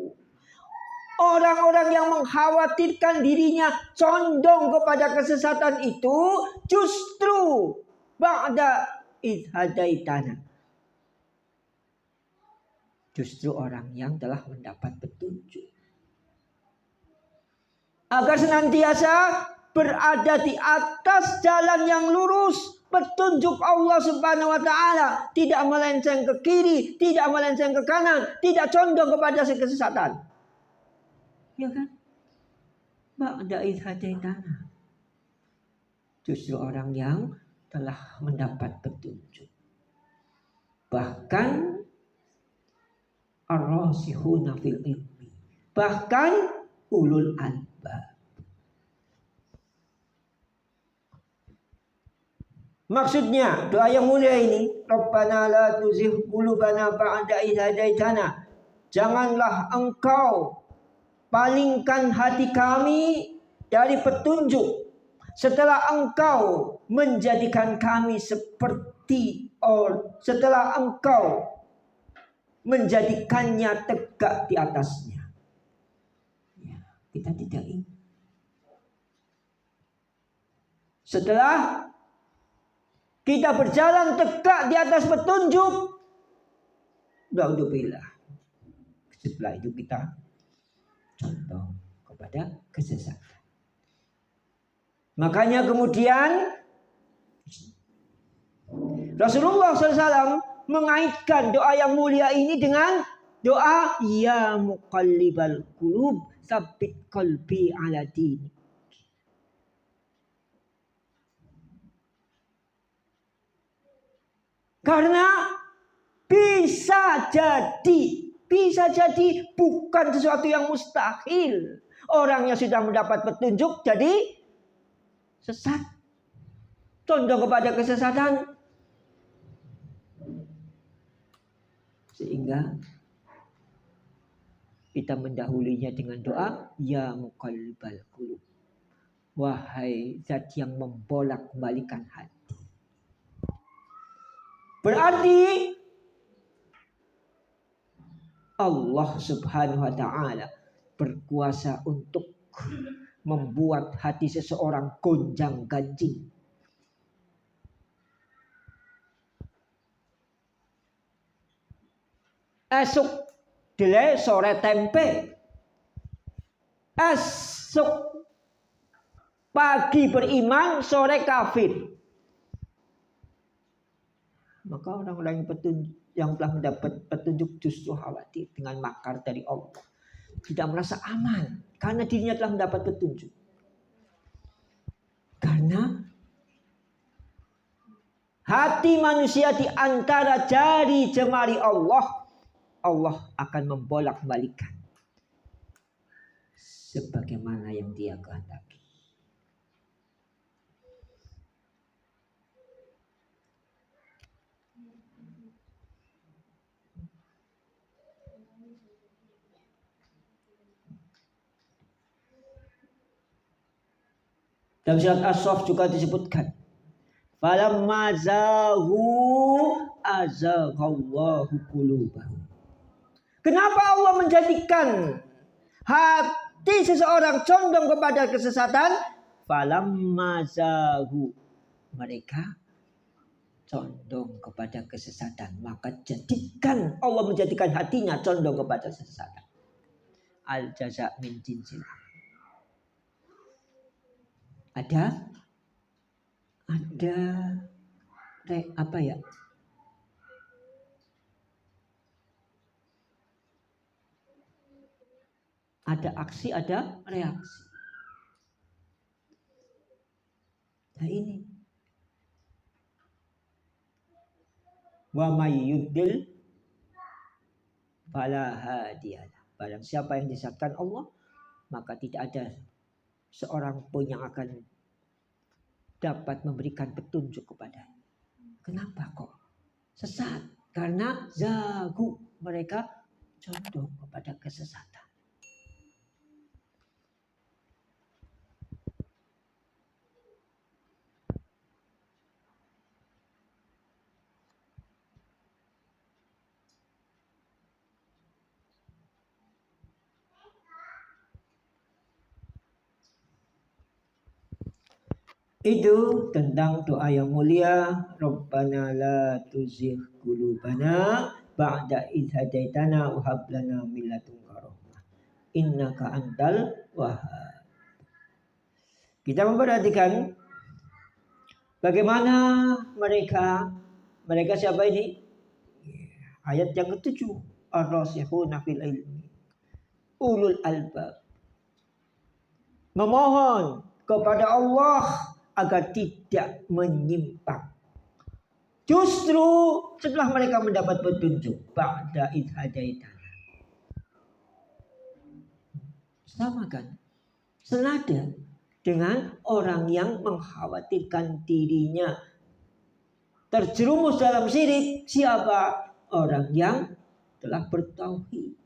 Orang-orang yang mengkhawatirkan dirinya condong kepada kesesatan itu justru ba'da idh hadaitana, justru orang yang telah mendapat petunjuk, agar senantiasa berada di atas jalan yang lurus, petunjuk Allah Subhanahu wa taala, tidak melenceng ke kiri, tidak melenceng ke kanan, tidak condong kepada kesesatan. Ya kan? Ba'da idh hadaitana, justru orang yang telah mendapat petunjuk. Bahkan ar-rasihuna fil ilmi, bahkan ulul albab. Maksudnya doa yang mulia ini, Rabbana la tuzigh qulubana ba'da idh hadaitana, janganlah engkau palingkan hati kami dari petunjuk setelah engkau menjadikan kami setelah engkau menjadikannya tegak di atasnya. Ya, kita tidak ingin. Setelah kita berjalan tegak di atas petunjuk, naudzubillah, setelah itu kita contoh kepada kesesatan. Makanya kemudian Rasulullah SAW mengaitkan doa yang mulia ini dengan doa ya muqallibal qulub tsabbit qalbi ala dinik. Karena bisa jadi bukan sesuatu yang mustahil. Orang yang sudah mendapat petunjuk jadi sesat, condong kepada kesesatan. Sehingga kita mendahulunya dengan doa ya muqallibal qulub, wahai zat yang membolak-balikan hati. Berarti Allah Subhanahu wa ta'ala berkuasa untuk membuat hati seseorang gonjang-ganjing. Esok dile sore tempe, esok pagi beriman, sore kafir. Maka orang-orang yang telah mendapat petunjuk justru khawatir dengan makar dari Allah. Tidak merasa aman karena dirinya telah mendapat petunjuk. Karena hati manusia di antara jari jemari Allah, Allah akan membolak-balikan sebagaimana yang Dia kehendaki. Dalam surat As-Saff juga disebutkan, falamma zaghu azaghallahu qulubahum. Kenapa Allah menjadikan hati seseorang condong kepada kesesatan? Falamma zaghu, mereka condong kepada kesesatan, maka jadikan Allah menjadikan hatinya condong kepada kesesatan. Al jaza min jinsil. Ada apa ya? Ada aksi, ada reaksi. Nah ini. Wa may yudil fala hadiyalah. Barang siapa yang disesatkan Allah, maka tidak ada seorang pun yang akan dapat memberikan petunjuk kepadanya. Kenapa kok sesat? Karena zagu, mereka condong kepada kesesatan. Itu tentang doa yang mulia, Rabbana la tuzigh qulubana ba'da idh hadaitana wa hab lana min ladunka rahmah innaka antal wahhab. Kita memperhatikan bagaimana mereka siapa ini? Ayat yang ke-7, ar-rasihuna fil ilmi ulul albab, memohon kepada Allah agar tidak menyimpang. Justru setelah mereka mendapat petunjuk, ba'da idh hadaitana. Sama kan? Senada dengan orang yang mengkhawatirkan dirinya terjerumus dalam syirik. Siapa? Orang yang telah bertauhid.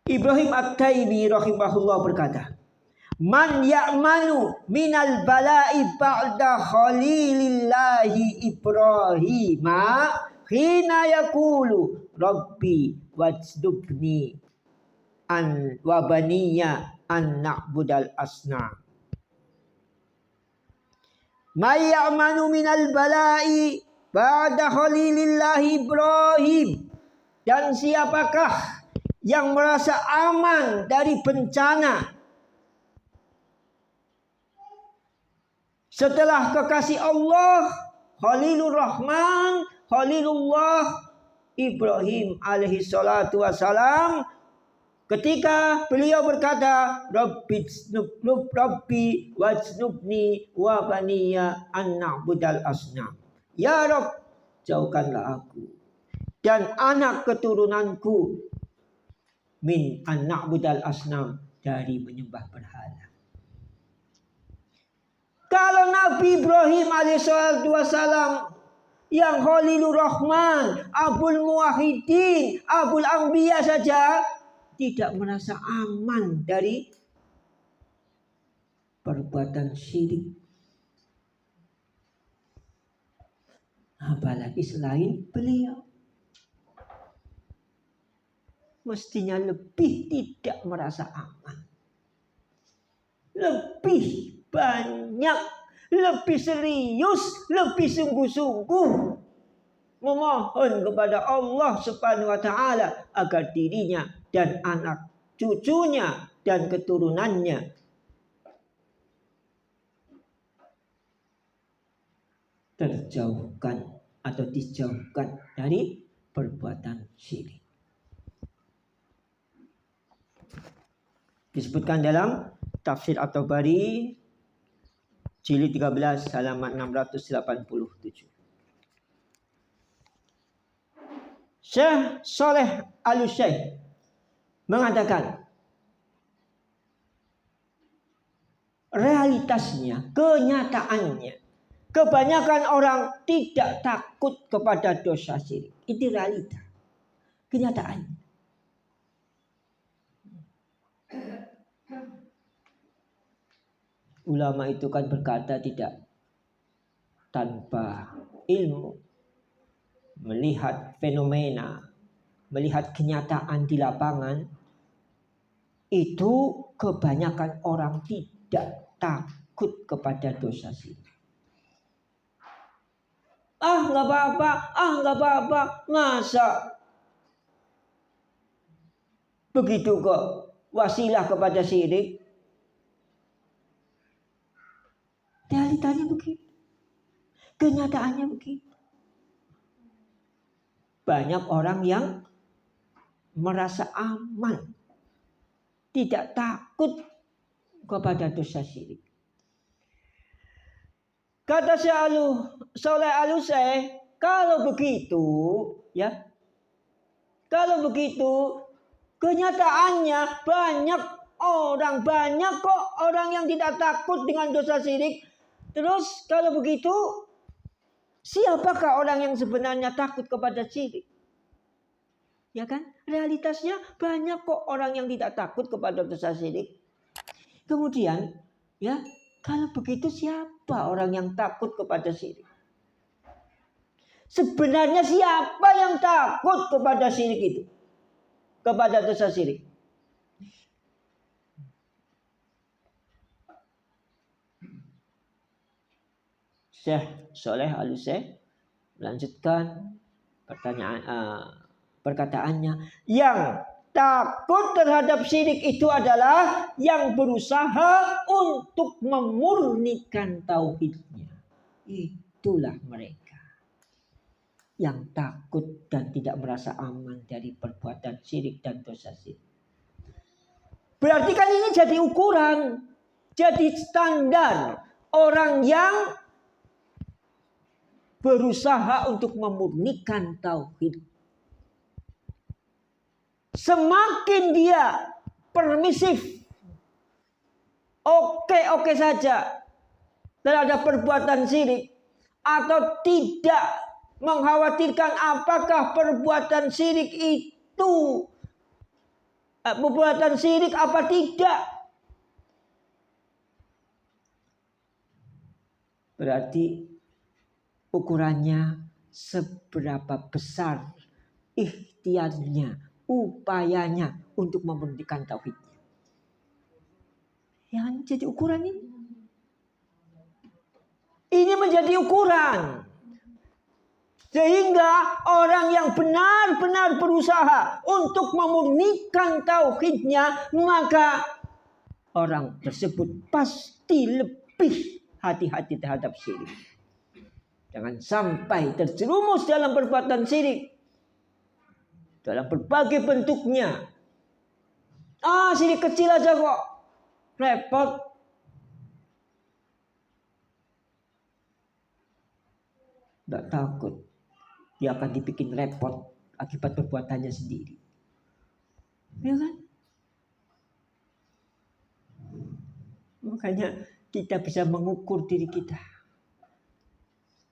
Ibrahim At-Taimi rahimahullah berkata, man ya'manu minal bala'i ba'da khalilillahi Ibrahima hina yakulu rabbi wajnubni an wabaniya an na'budal asnam. Man ya'manu minal bala'i ba'da khalilillahi Ibrahim. Dan siapakah yang merasa aman dari bencana setelah kekasih Allah, Khalilur Rahman, Khalilullah Ibrahim alaihi salatu wassalam, ketika beliau berkata, Rabbi wajnubni wa baniya an na'budal asnam. Ya Rabb, jauhkanlah aku dan anak keturunanku min an na'budal asnam, dari menyembah berhala. Kalau Nabi Ibrahim alaihissalam yang Khalilur Rahman, Abul Muwahhidin, Abul Anbiya saja tidak merasa aman dari perbuatan syirik, apalagi selain beliau. Mestinya lebih tidak merasa aman, lebih banyak, lebih serius, lebih sungguh-sungguh memohon kepada Allah Subhanahu wa taala agar dirinya dan anak cucunya dan keturunannya terjauhkan atau dijauhkan dari perbuatan syirik. Disebutkan dalam Tafsir At-Tabari jilid 13 halaman 687. Syekh Saleh Al-Syekh mengatakan, realitasnya, kenyataannya, kebanyakan orang tidak takut kepada dosa syirik. Itu realita, kenyataannya. Ulama itu kan berkata tidak tanpa ilmu, melihat fenomena, melihat kenyataan di lapangan, itu kebanyakan orang tidak takut kepada dosa syirik. Nggak apa-apa, masa begitu kok wasilah kepada syirik. Realitanya begitu, kenyataannya begitu. Banyak orang yang merasa aman, tidak takut kepada dosa syirik. Kata Syekh Saleh Al-Utsaimin, kalau begitu, ya, kalau begitu, kenyataannya banyak kok orang yang tidak takut dengan dosa syirik. Terus kalau begitu, siapakah orang yang sebenarnya takut kepada syirik? Ya kan? Realitasnya banyak kok orang yang tidak takut kepada dosa syirik. Kemudian, ya, kalau begitu siapa orang yang takut kepada syirik? Sebenarnya siapa yang takut kepada syirik itu? Kepada dosa syirik. Syekh Saleh Al-Utsaimin melanjutkan perkataannya, yang takut terhadap syirik itu adalah yang berusaha untuk memurnikan tauhidnya. Itulah mereka yang takut dan tidak merasa aman dari perbuatan syirik dan dosa syirik. Berarti kan ini jadi ukuran, jadi standar orang yang berusaha untuk memurnikan tauhid. Semakin dia permisif, oke saja terhadap perbuatan syirik, atau tidak mengkhawatirkan apakah perbuatan syirik itu perbuatan syirik apa tidak, berarti ukurannya seberapa besar ikhtiarnya, upayanya untuk memurnikan tauhidnya. Yang jadi ukuran ini. Ini menjadi ukuran. Sehingga orang yang benar-benar berusaha untuk memurnikan tauhidnya, maka orang tersebut pasti lebih hati-hati terhadap syirik. Jangan sampai terjerumus dalam perbuatan syirik. Dalam berbagai bentuknya. Syirik kecil aja kok. Repot. Tidak takut. Dia akan dibikin repot akibat perbuatannya sendiri. Ya kan? Makanya kita bisa mengukur diri kita.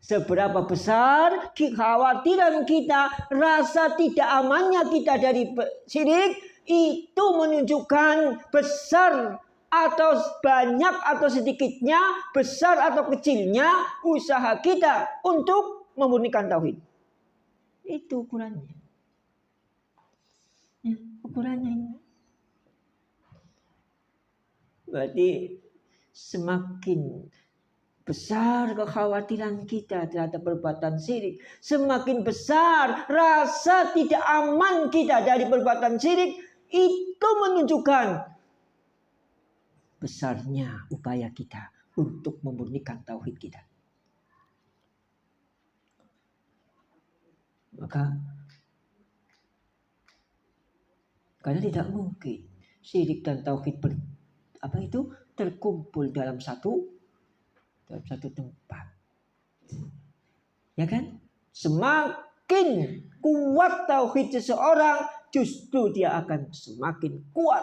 Seberapa besar kekhawatiran kita, rasa tidak amannya kita dari syirik, itu menunjukkan besar atau banyak atau sedikitnya, besar atau kecilnya usaha kita untuk memurnikan tauhid. Itu ukurannya. Ya, ukurannya ini. Berarti semakin besar kekhawatiran kita terhadap perbuatan syirik, semakin besar rasa tidak aman kita dari perbuatan syirik, itu menunjukkan besarnya upaya kita untuk memurnikan tauhid kita. Maka karena tidak mungkin syirik dan tauhid terkumpul dalam satu tempat. Ya kan? Semakin kuat tauhid seseorang, justru dia akan semakin kuat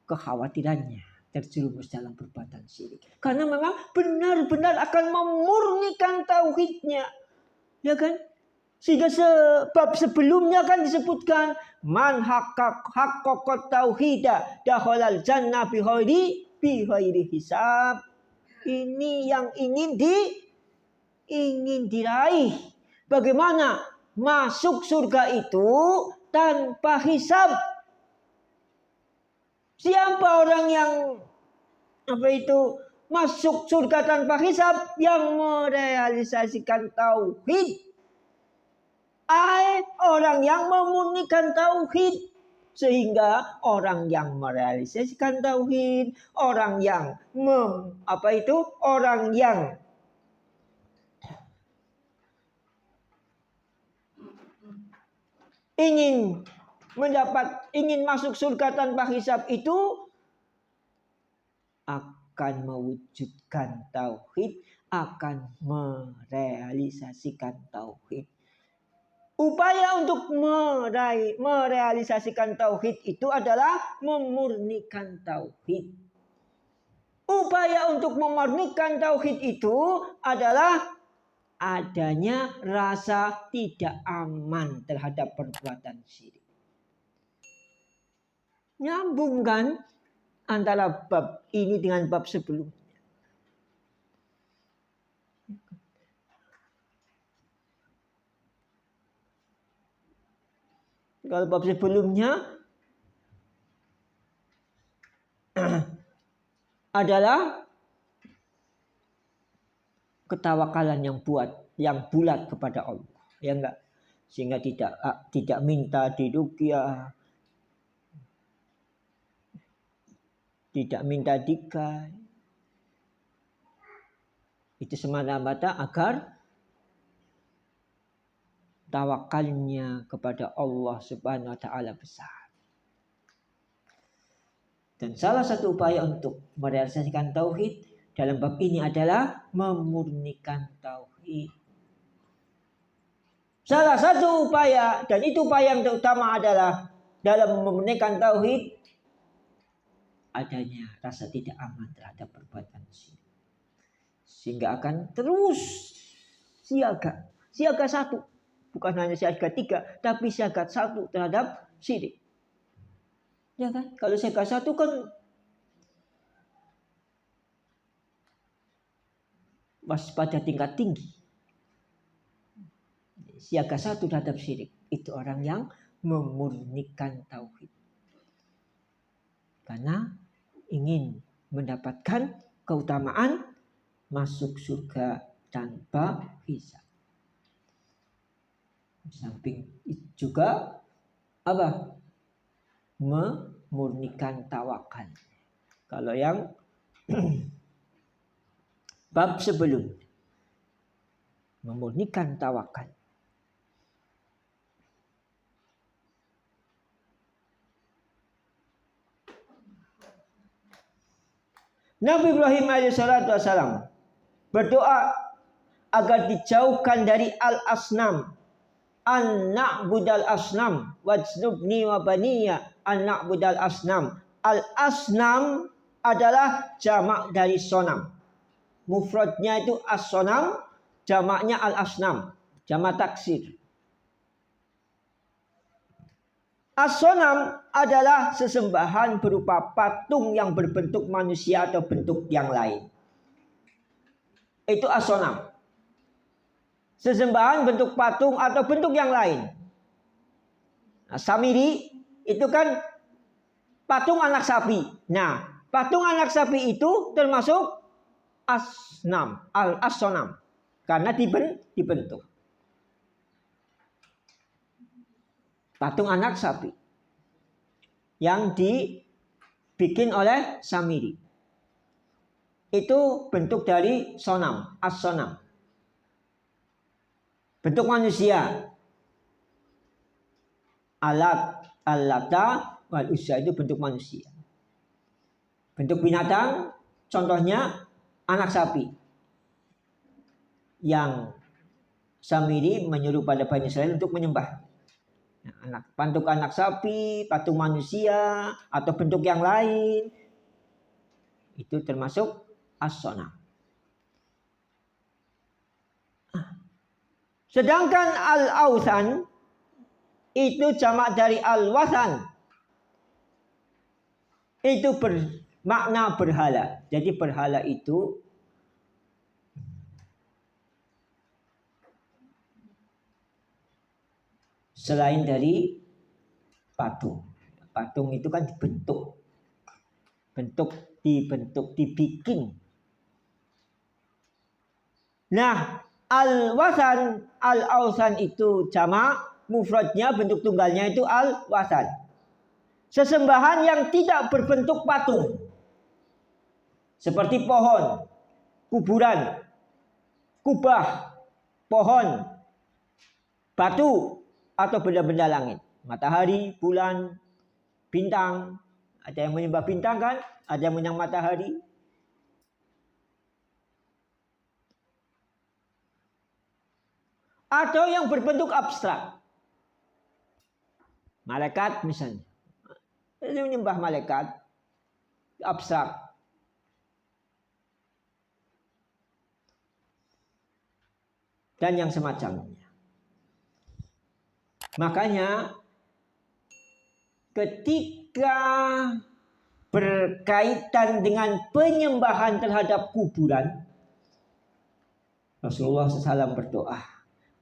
kekhawatirannya terjerumus dalam perbuatan syirik. Karena memang benar-benar akan memurnikan tauhidnya. Ya kan? Sehingga sebab sebelumnya kan disebutkan man haqqaqat tauhida dakhalal jannah bi ghairi hisab. Ini yang ingin diraih. Bagaimana masuk surga itu tanpa hisab? Siapa orang yang masuk surga tanpa hisab? Yang merealisasikan tauhid. Orang yang memurnikan tauhid. Sehingga orang yang merealisasikan tauhid, orang yang orang yang ingin masuk surga tanpa hisab itu akan mewujudkan tauhid, akan merealisasikan tauhid. Upaya untuk merealisasikan tauhid itu adalah memurnikan tauhid. Upaya untuk memurnikan tauhid itu adalah adanya rasa tidak aman terhadap perbuatan syirik. Nyambungkan antara bab ini dengan bab sebelumnya. Kalau bab sebelumnya adalah ketawakalan yang bulat kepada Allah, ya enggak, sehingga tidak minta diruqyah, tidak minta dikai. Itu semata-mata agar tawakalnya kepada Allah Subhanahu wa taala besar. Dan salah satu upaya untuk merealisasikan tauhid dalam bab ini adalah memurnikan tauhid. Salah satu upaya, dan itu upaya yang terutama adalah dalam memurnikan tauhid, adanya rasa tidak aman terhadap perbuatan syirik. Sehingga akan terus siaga. Siaga satu. Bukan hanya siaga 3, tapi siaga 1 terhadap syirik. Ya kan? Kalau siaga 1 kan waspada tingkat tinggi. Siaga 1 terhadap syirik. Itu orang yang memurnikan tauhid. Karena ingin mendapatkan keutamaan masuk surga tanpa hisab. Samping itu juga apa? Memurnikan tawakal. Kalau yang bab sebelum memurnikan tawakal. Nabi Ibrahim alaihissalatu wassalam berdoa agar dijauhkan dari al-asnam, an na'budal asnam wajnubni wa baniya an na'budal asnam. Al-asnam adalah jamak dari sonam. Mufradnya itu as-sonam, jamaknya al-asnam, jamak taksir. As-sonam adalah sesembahan berupa patung yang berbentuk manusia atau bentuk yang lain. Itu as-sonam. Sesembahan bentuk patung atau bentuk yang lain. Nah, samiri itu kan patung anak sapi. Nah, patung anak sapi itu termasuk asnam, as-sonam. Karena dibentuk. Patung anak sapi. Yang dibikin oleh samiri. Itu bentuk dari sonam, as-sonam. Bentuk manusia. Al-lata wal uzza itu bentuk manusia. Bentuk binatang contohnya anak sapi. Yang samiri menyuruh pada Bani Israil untuk menyembah. Patung anak sapi, patung manusia atau bentuk yang lain itu termasuk as-sonam. Sedangkan al-awthan itu jamak dari al-wathan. Itu bermakna berhala. Jadi berhala itu selain dari patung. Patung itu kan dibentuk. Dibikin. Nah, al-wathan, al-awthan itu jamak, mufradnya bentuk tunggalnya itu al-wathan. Sesembahan yang tidak berbentuk patung. Seperti pohon, kuburan, kubah, pohon, batu, atau benda-benda langit. Matahari, bulan, bintang. Ada yang menyembah bintang kan? Ada yang menyembah matahari. atau yang berbentuk abstrak. Malaikat misalnya. Ini menyembah malaikat abstrak. Dan yang semacamnya. Makanya ketika berkaitan dengan penyembahan terhadap kuburan, Rasulullah SAW berdoa,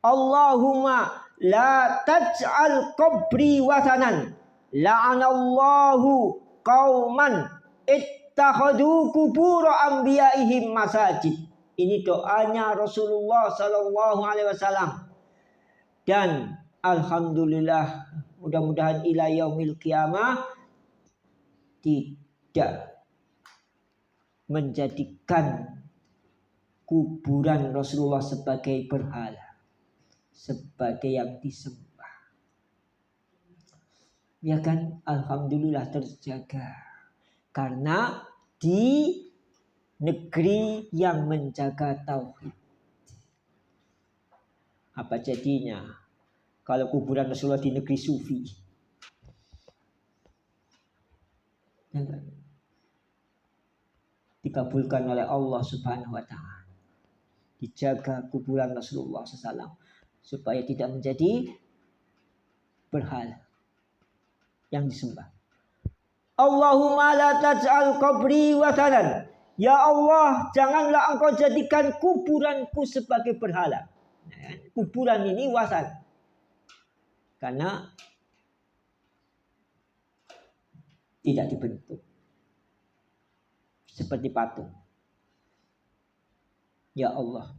Allahumma la taj'al qabri wathanan la'anallahu qauman ittakhadhu kubur anbiya'ihim masajid. Ini doanya Rasulullah SAW. Dan alhamdulillah, mudah-mudahan ila yaumil qiyamah tidak menjadikan kuburan Rasulullah sebagai berhala, sebagai yang disembah. Ya kan, alhamdulillah terjaga. Karena di negeri yang menjaga tauhid. Apa jadinya kalau kuburan Rasulullah di negeri sufi? Ya kan? Dikabulkan oleh Allah Subhanahu wa ta'ala. Dijaga kuburan Rasulullah SAW supaya tidak menjadi berhala yang disembah. Allahumma la taj'al qabri wathanan. Ya Allah, janganlah engkau jadikan kuburanku sebagai berhala. Kuburan ini wasan. Karena tidak dibentuk seperti patung. Ya Allah,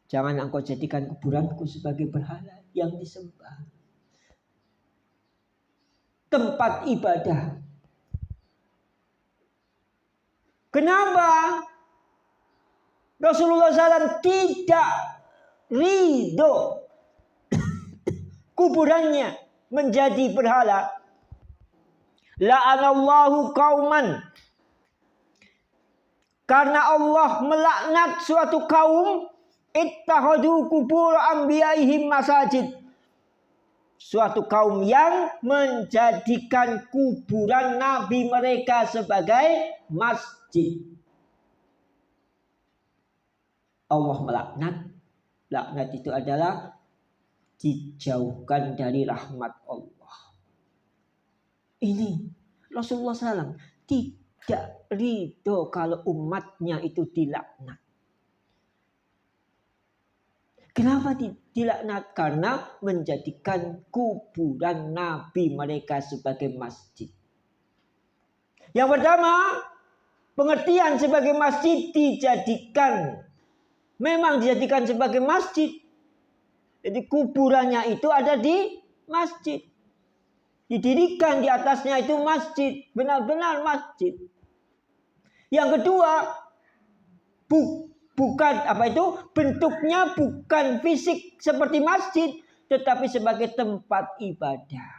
jangan engkau jadikan kuburanku sebagai berhala yang disembah. Tempat ibadah. Kenapa Rasulullah SAW tidak ridho kuburannya menjadi berhala? La'anallahu qauman. Karena Allah melaknat suatu kaum ittakhadhu kubur anbiya'ihim masajid. Suatu kaum yang menjadikan kuburan nabi mereka sebagai masjid. Allah melaknat. Laknat itu adalah dijauhkan dari rahmat Allah. Ini Rasulullah SAW tidak ridho kalau umatnya itu dilaknat. Kenapa dilaknat? Karena menjadikan kuburan nabi mereka sebagai masjid. Yang pertama, pengertian sebagai masjid memang dijadikan sebagai masjid. Jadi kuburannya itu ada di masjid. Didirikan di atasnya itu masjid, benar-benar masjid. Yang kedua, bentuknya bukan fisik seperti masjid, tetapi sebagai tempat ibadah.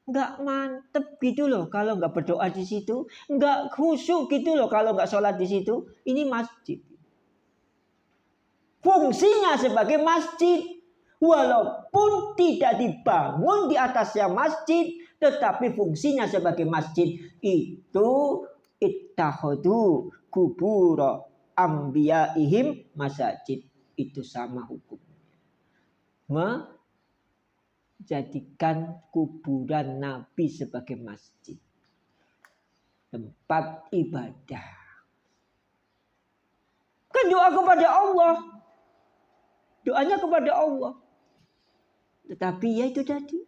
Enggak mantep gitu loh kalau enggak berdoa di situ, enggak khusyuk gitu loh kalau enggak sholat di situ. Ini masjid. Fungsinya sebagai masjid, walaupun tidak dibangun di atasnya masjid, tetapi fungsinya sebagai masjid. Itu ittakhadhu kubur anbiya'ihim masajid. Itu sama hukumnya. Menjadikan kuburan nabi sebagai masjid, tempat ibadah. Kan doa kepada Allah. Doanya kepada Allah. Tetapi ya itu tadi.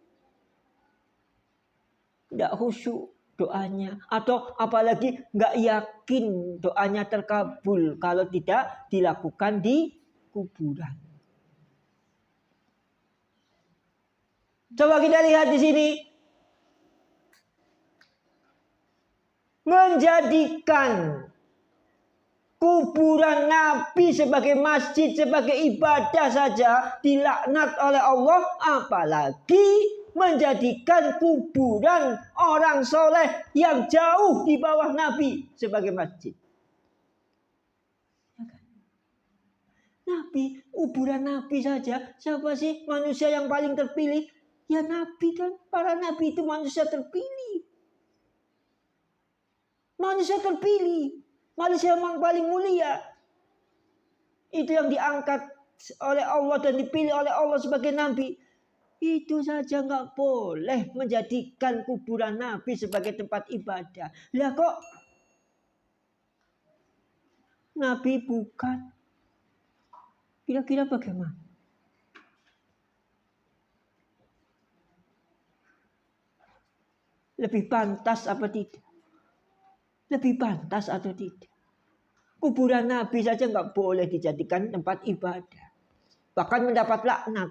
Tidak khusyuk doanya. Atau apalagi nggak yakin doanya terkabul kalau tidak dilakukan di kuburan. Coba kita lihat di sini. Menjadikan kuburan Nabi sebagai masjid, sebagai ibadah saja dilaknat oleh Allah. Apalagi menjadikan kuburan orang soleh yang jauh di bawah Nabi sebagai masjid. Nabi, kuburan Nabi saja. Siapa sih manusia yang paling terpilih? Ya Nabi kan. Para Nabi itu manusia terpilih. Manusia terpilih. Manusia yang paling mulia. Itu yang diangkat oleh Allah dan dipilih oleh Allah sebagai Nabi. Itu saja nggak boleh menjadikan kuburan Nabi sebagai tempat ibadah. Lah kok Nabi bukan? Kira-kira bagaimana? Lebih pantas apa tidak? Lebih pantas atau tidak? Kuburan Nabi saja nggak boleh dijadikan tempat ibadah. Bahkan mendapat laknat.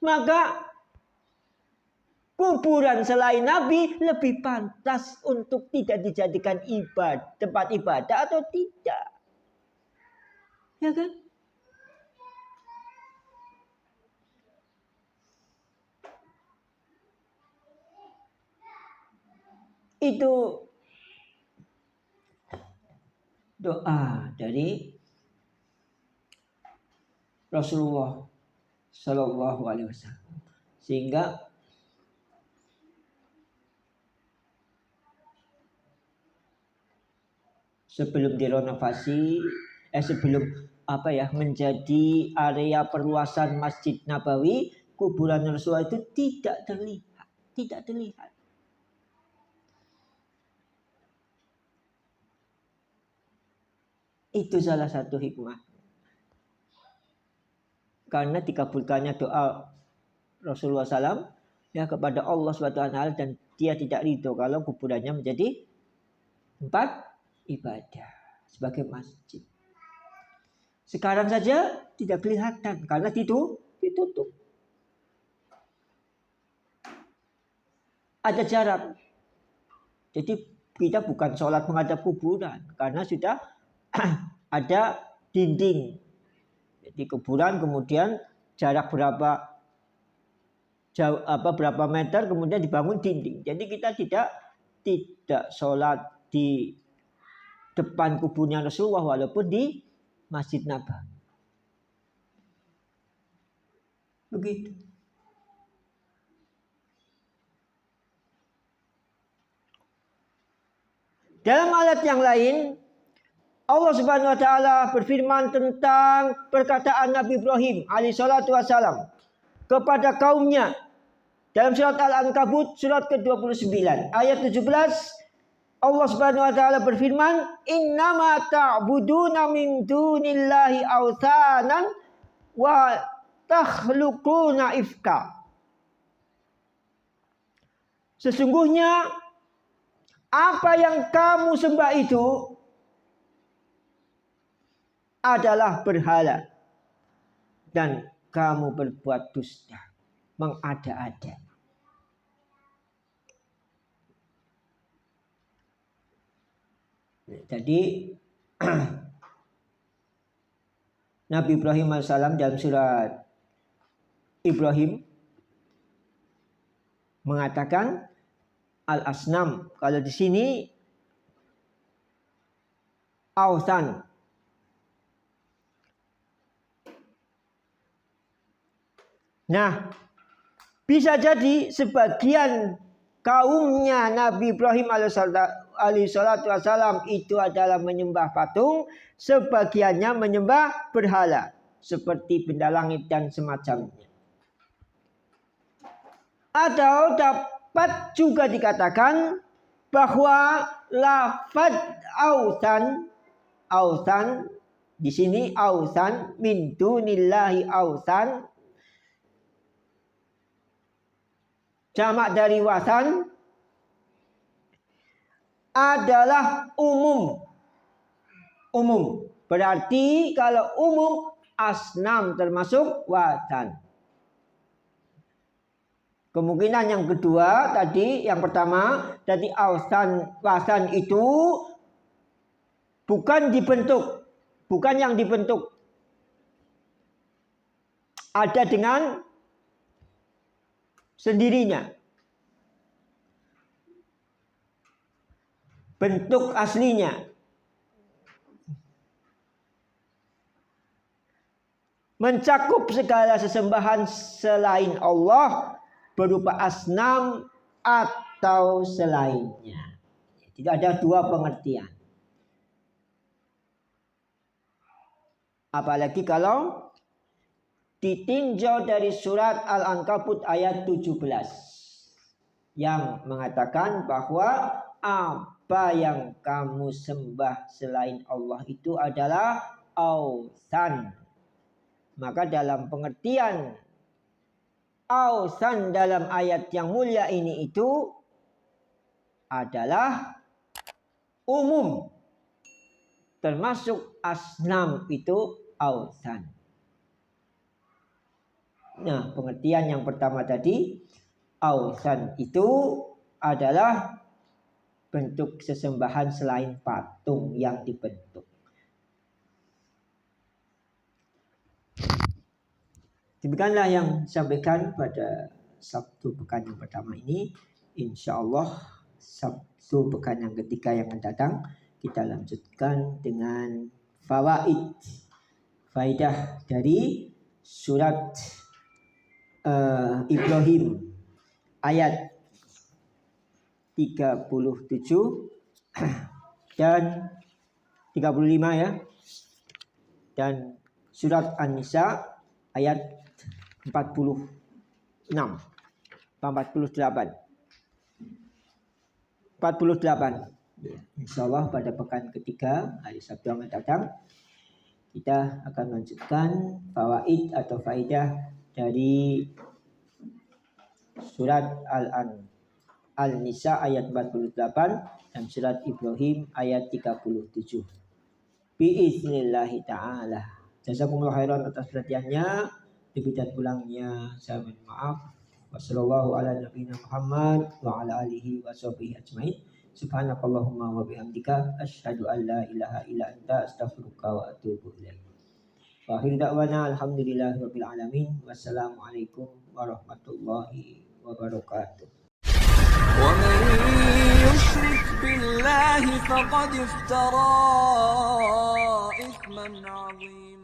Maka kuburan selain Nabi lebih pantas untuk tidak dijadikan tempat ibadah atau tidak. Ya kan? Itu doa dari Rasulullah Shallallahu Alaihi Wasallam, sehingga sebelum direnovasi, sebelum menjadi area perluasan Masjid Nabawi, kuburan Rasulullah itu tidak terlihat. Itu salah satu hikmah. Karena dikabulkannya doa Rasulullah SAW kepada Allah SWT, dan dia tidak ridho kalau kuburannya menjadi tempat ibadah sebagai masjid. Sekarang saja tidak kelihatan karena ditutup. Ada jarak. Jadi kita bukan sholat menghadap kuburan karena sudah ada dinding. Jadi kuburan kemudian jarak berapa meter kemudian dibangun dinding. Jadi kita tidak sholat di depan kuburnya Rasulullah walaupun di Masjid Nabawi. Begitu. Dalam ayat yang lain, Allah Subhanahu wa taala berfirman tentang perkataan Nabi Ibrahim alaihi salatu wasalam kepada kaumnya dalam surat Al-Ankabut surat ke-29 ayat 17. Allah Subhanahu wa taala berfirman, "Innama ta'buduna min dunillahi awthanan wa takhluquna ifka." Sesungguhnya apa yang kamu sembah itu adalah berhala dan kamu berbuat dusta, mengada-ada. Jadi Nabi Ibrahim AS dalam surat Ibrahim mengatakan al-asnam. Kalau di sini awthan. Nah, bisa jadi sebagian kaumnya Nabi Ibrahim alaihi salatu wasalam itu adalah menyembah patung, sebagiannya menyembah berhala seperti benda langit dan semacamnya. Atau dapat juga dikatakan bahwa lafaz ausan di sini ausan min dunillahi ausan jamak dari wasan adalah umum. Berarti kalau umum asnam termasuk wasan. Kemungkinan yang kedua tadi, yang pertama tadi wasan itu bukan yang dibentuk. Ada dengan sendirinya. bentuk aslinya. Mencakup segala sesembahan selain Allah berupa asnam atau selainnya. Tidak ada dua pengertian. Apalagi kalau ditinjau dari surat Al-Ankabut ayat 17 yang mengatakan bahwa apa yang kamu sembah selain Allah itu adalah ausan. Maka dalam pengertian ausan dalam ayat yang mulia ini itu adalah umum, termasuk asnam itu ausan. Nah, pengertian yang pertama tadi, ausan itu adalah bentuk sesembahan selain patung yang dibentuk. Demikianlah yang disampaikan pada Sabtu pekan yang pertama ini. Insya Allah Sabtu pekan yang ketiga yang akan datang kita lanjutkan dengan fawaid, faidah dari surat Ibrahim ayat 37 dan 35 ya, dan surat An-Nisa ayat 46 48. Insyaallah pada pekan ketiga hari Sabtu yang akan datang kita akan lanjutkan fawaid atau faidah dari surat Al-Nisa ayat 48 dan surat Ibrahim ayat 37. Biiznillah ta'ala. Jazakumullah khairan atas perhatiannya. Lebih dan kurangnya saya mohon maaf. Wassallallahu ala nabiyina Muhammad wa ala alihi wa sahbihi ajmain. Subhanakallahumma wa bihamdika asyhadu an la ilaha illa anta astaghfiruka wa atubu ilaik. Wa akhir da'wana alhamdulillahirabbil alamin. Wassalamualaikum warahmatullahi wabarakatuh. ومن يشرك بالله فقد افترى إثما عظيما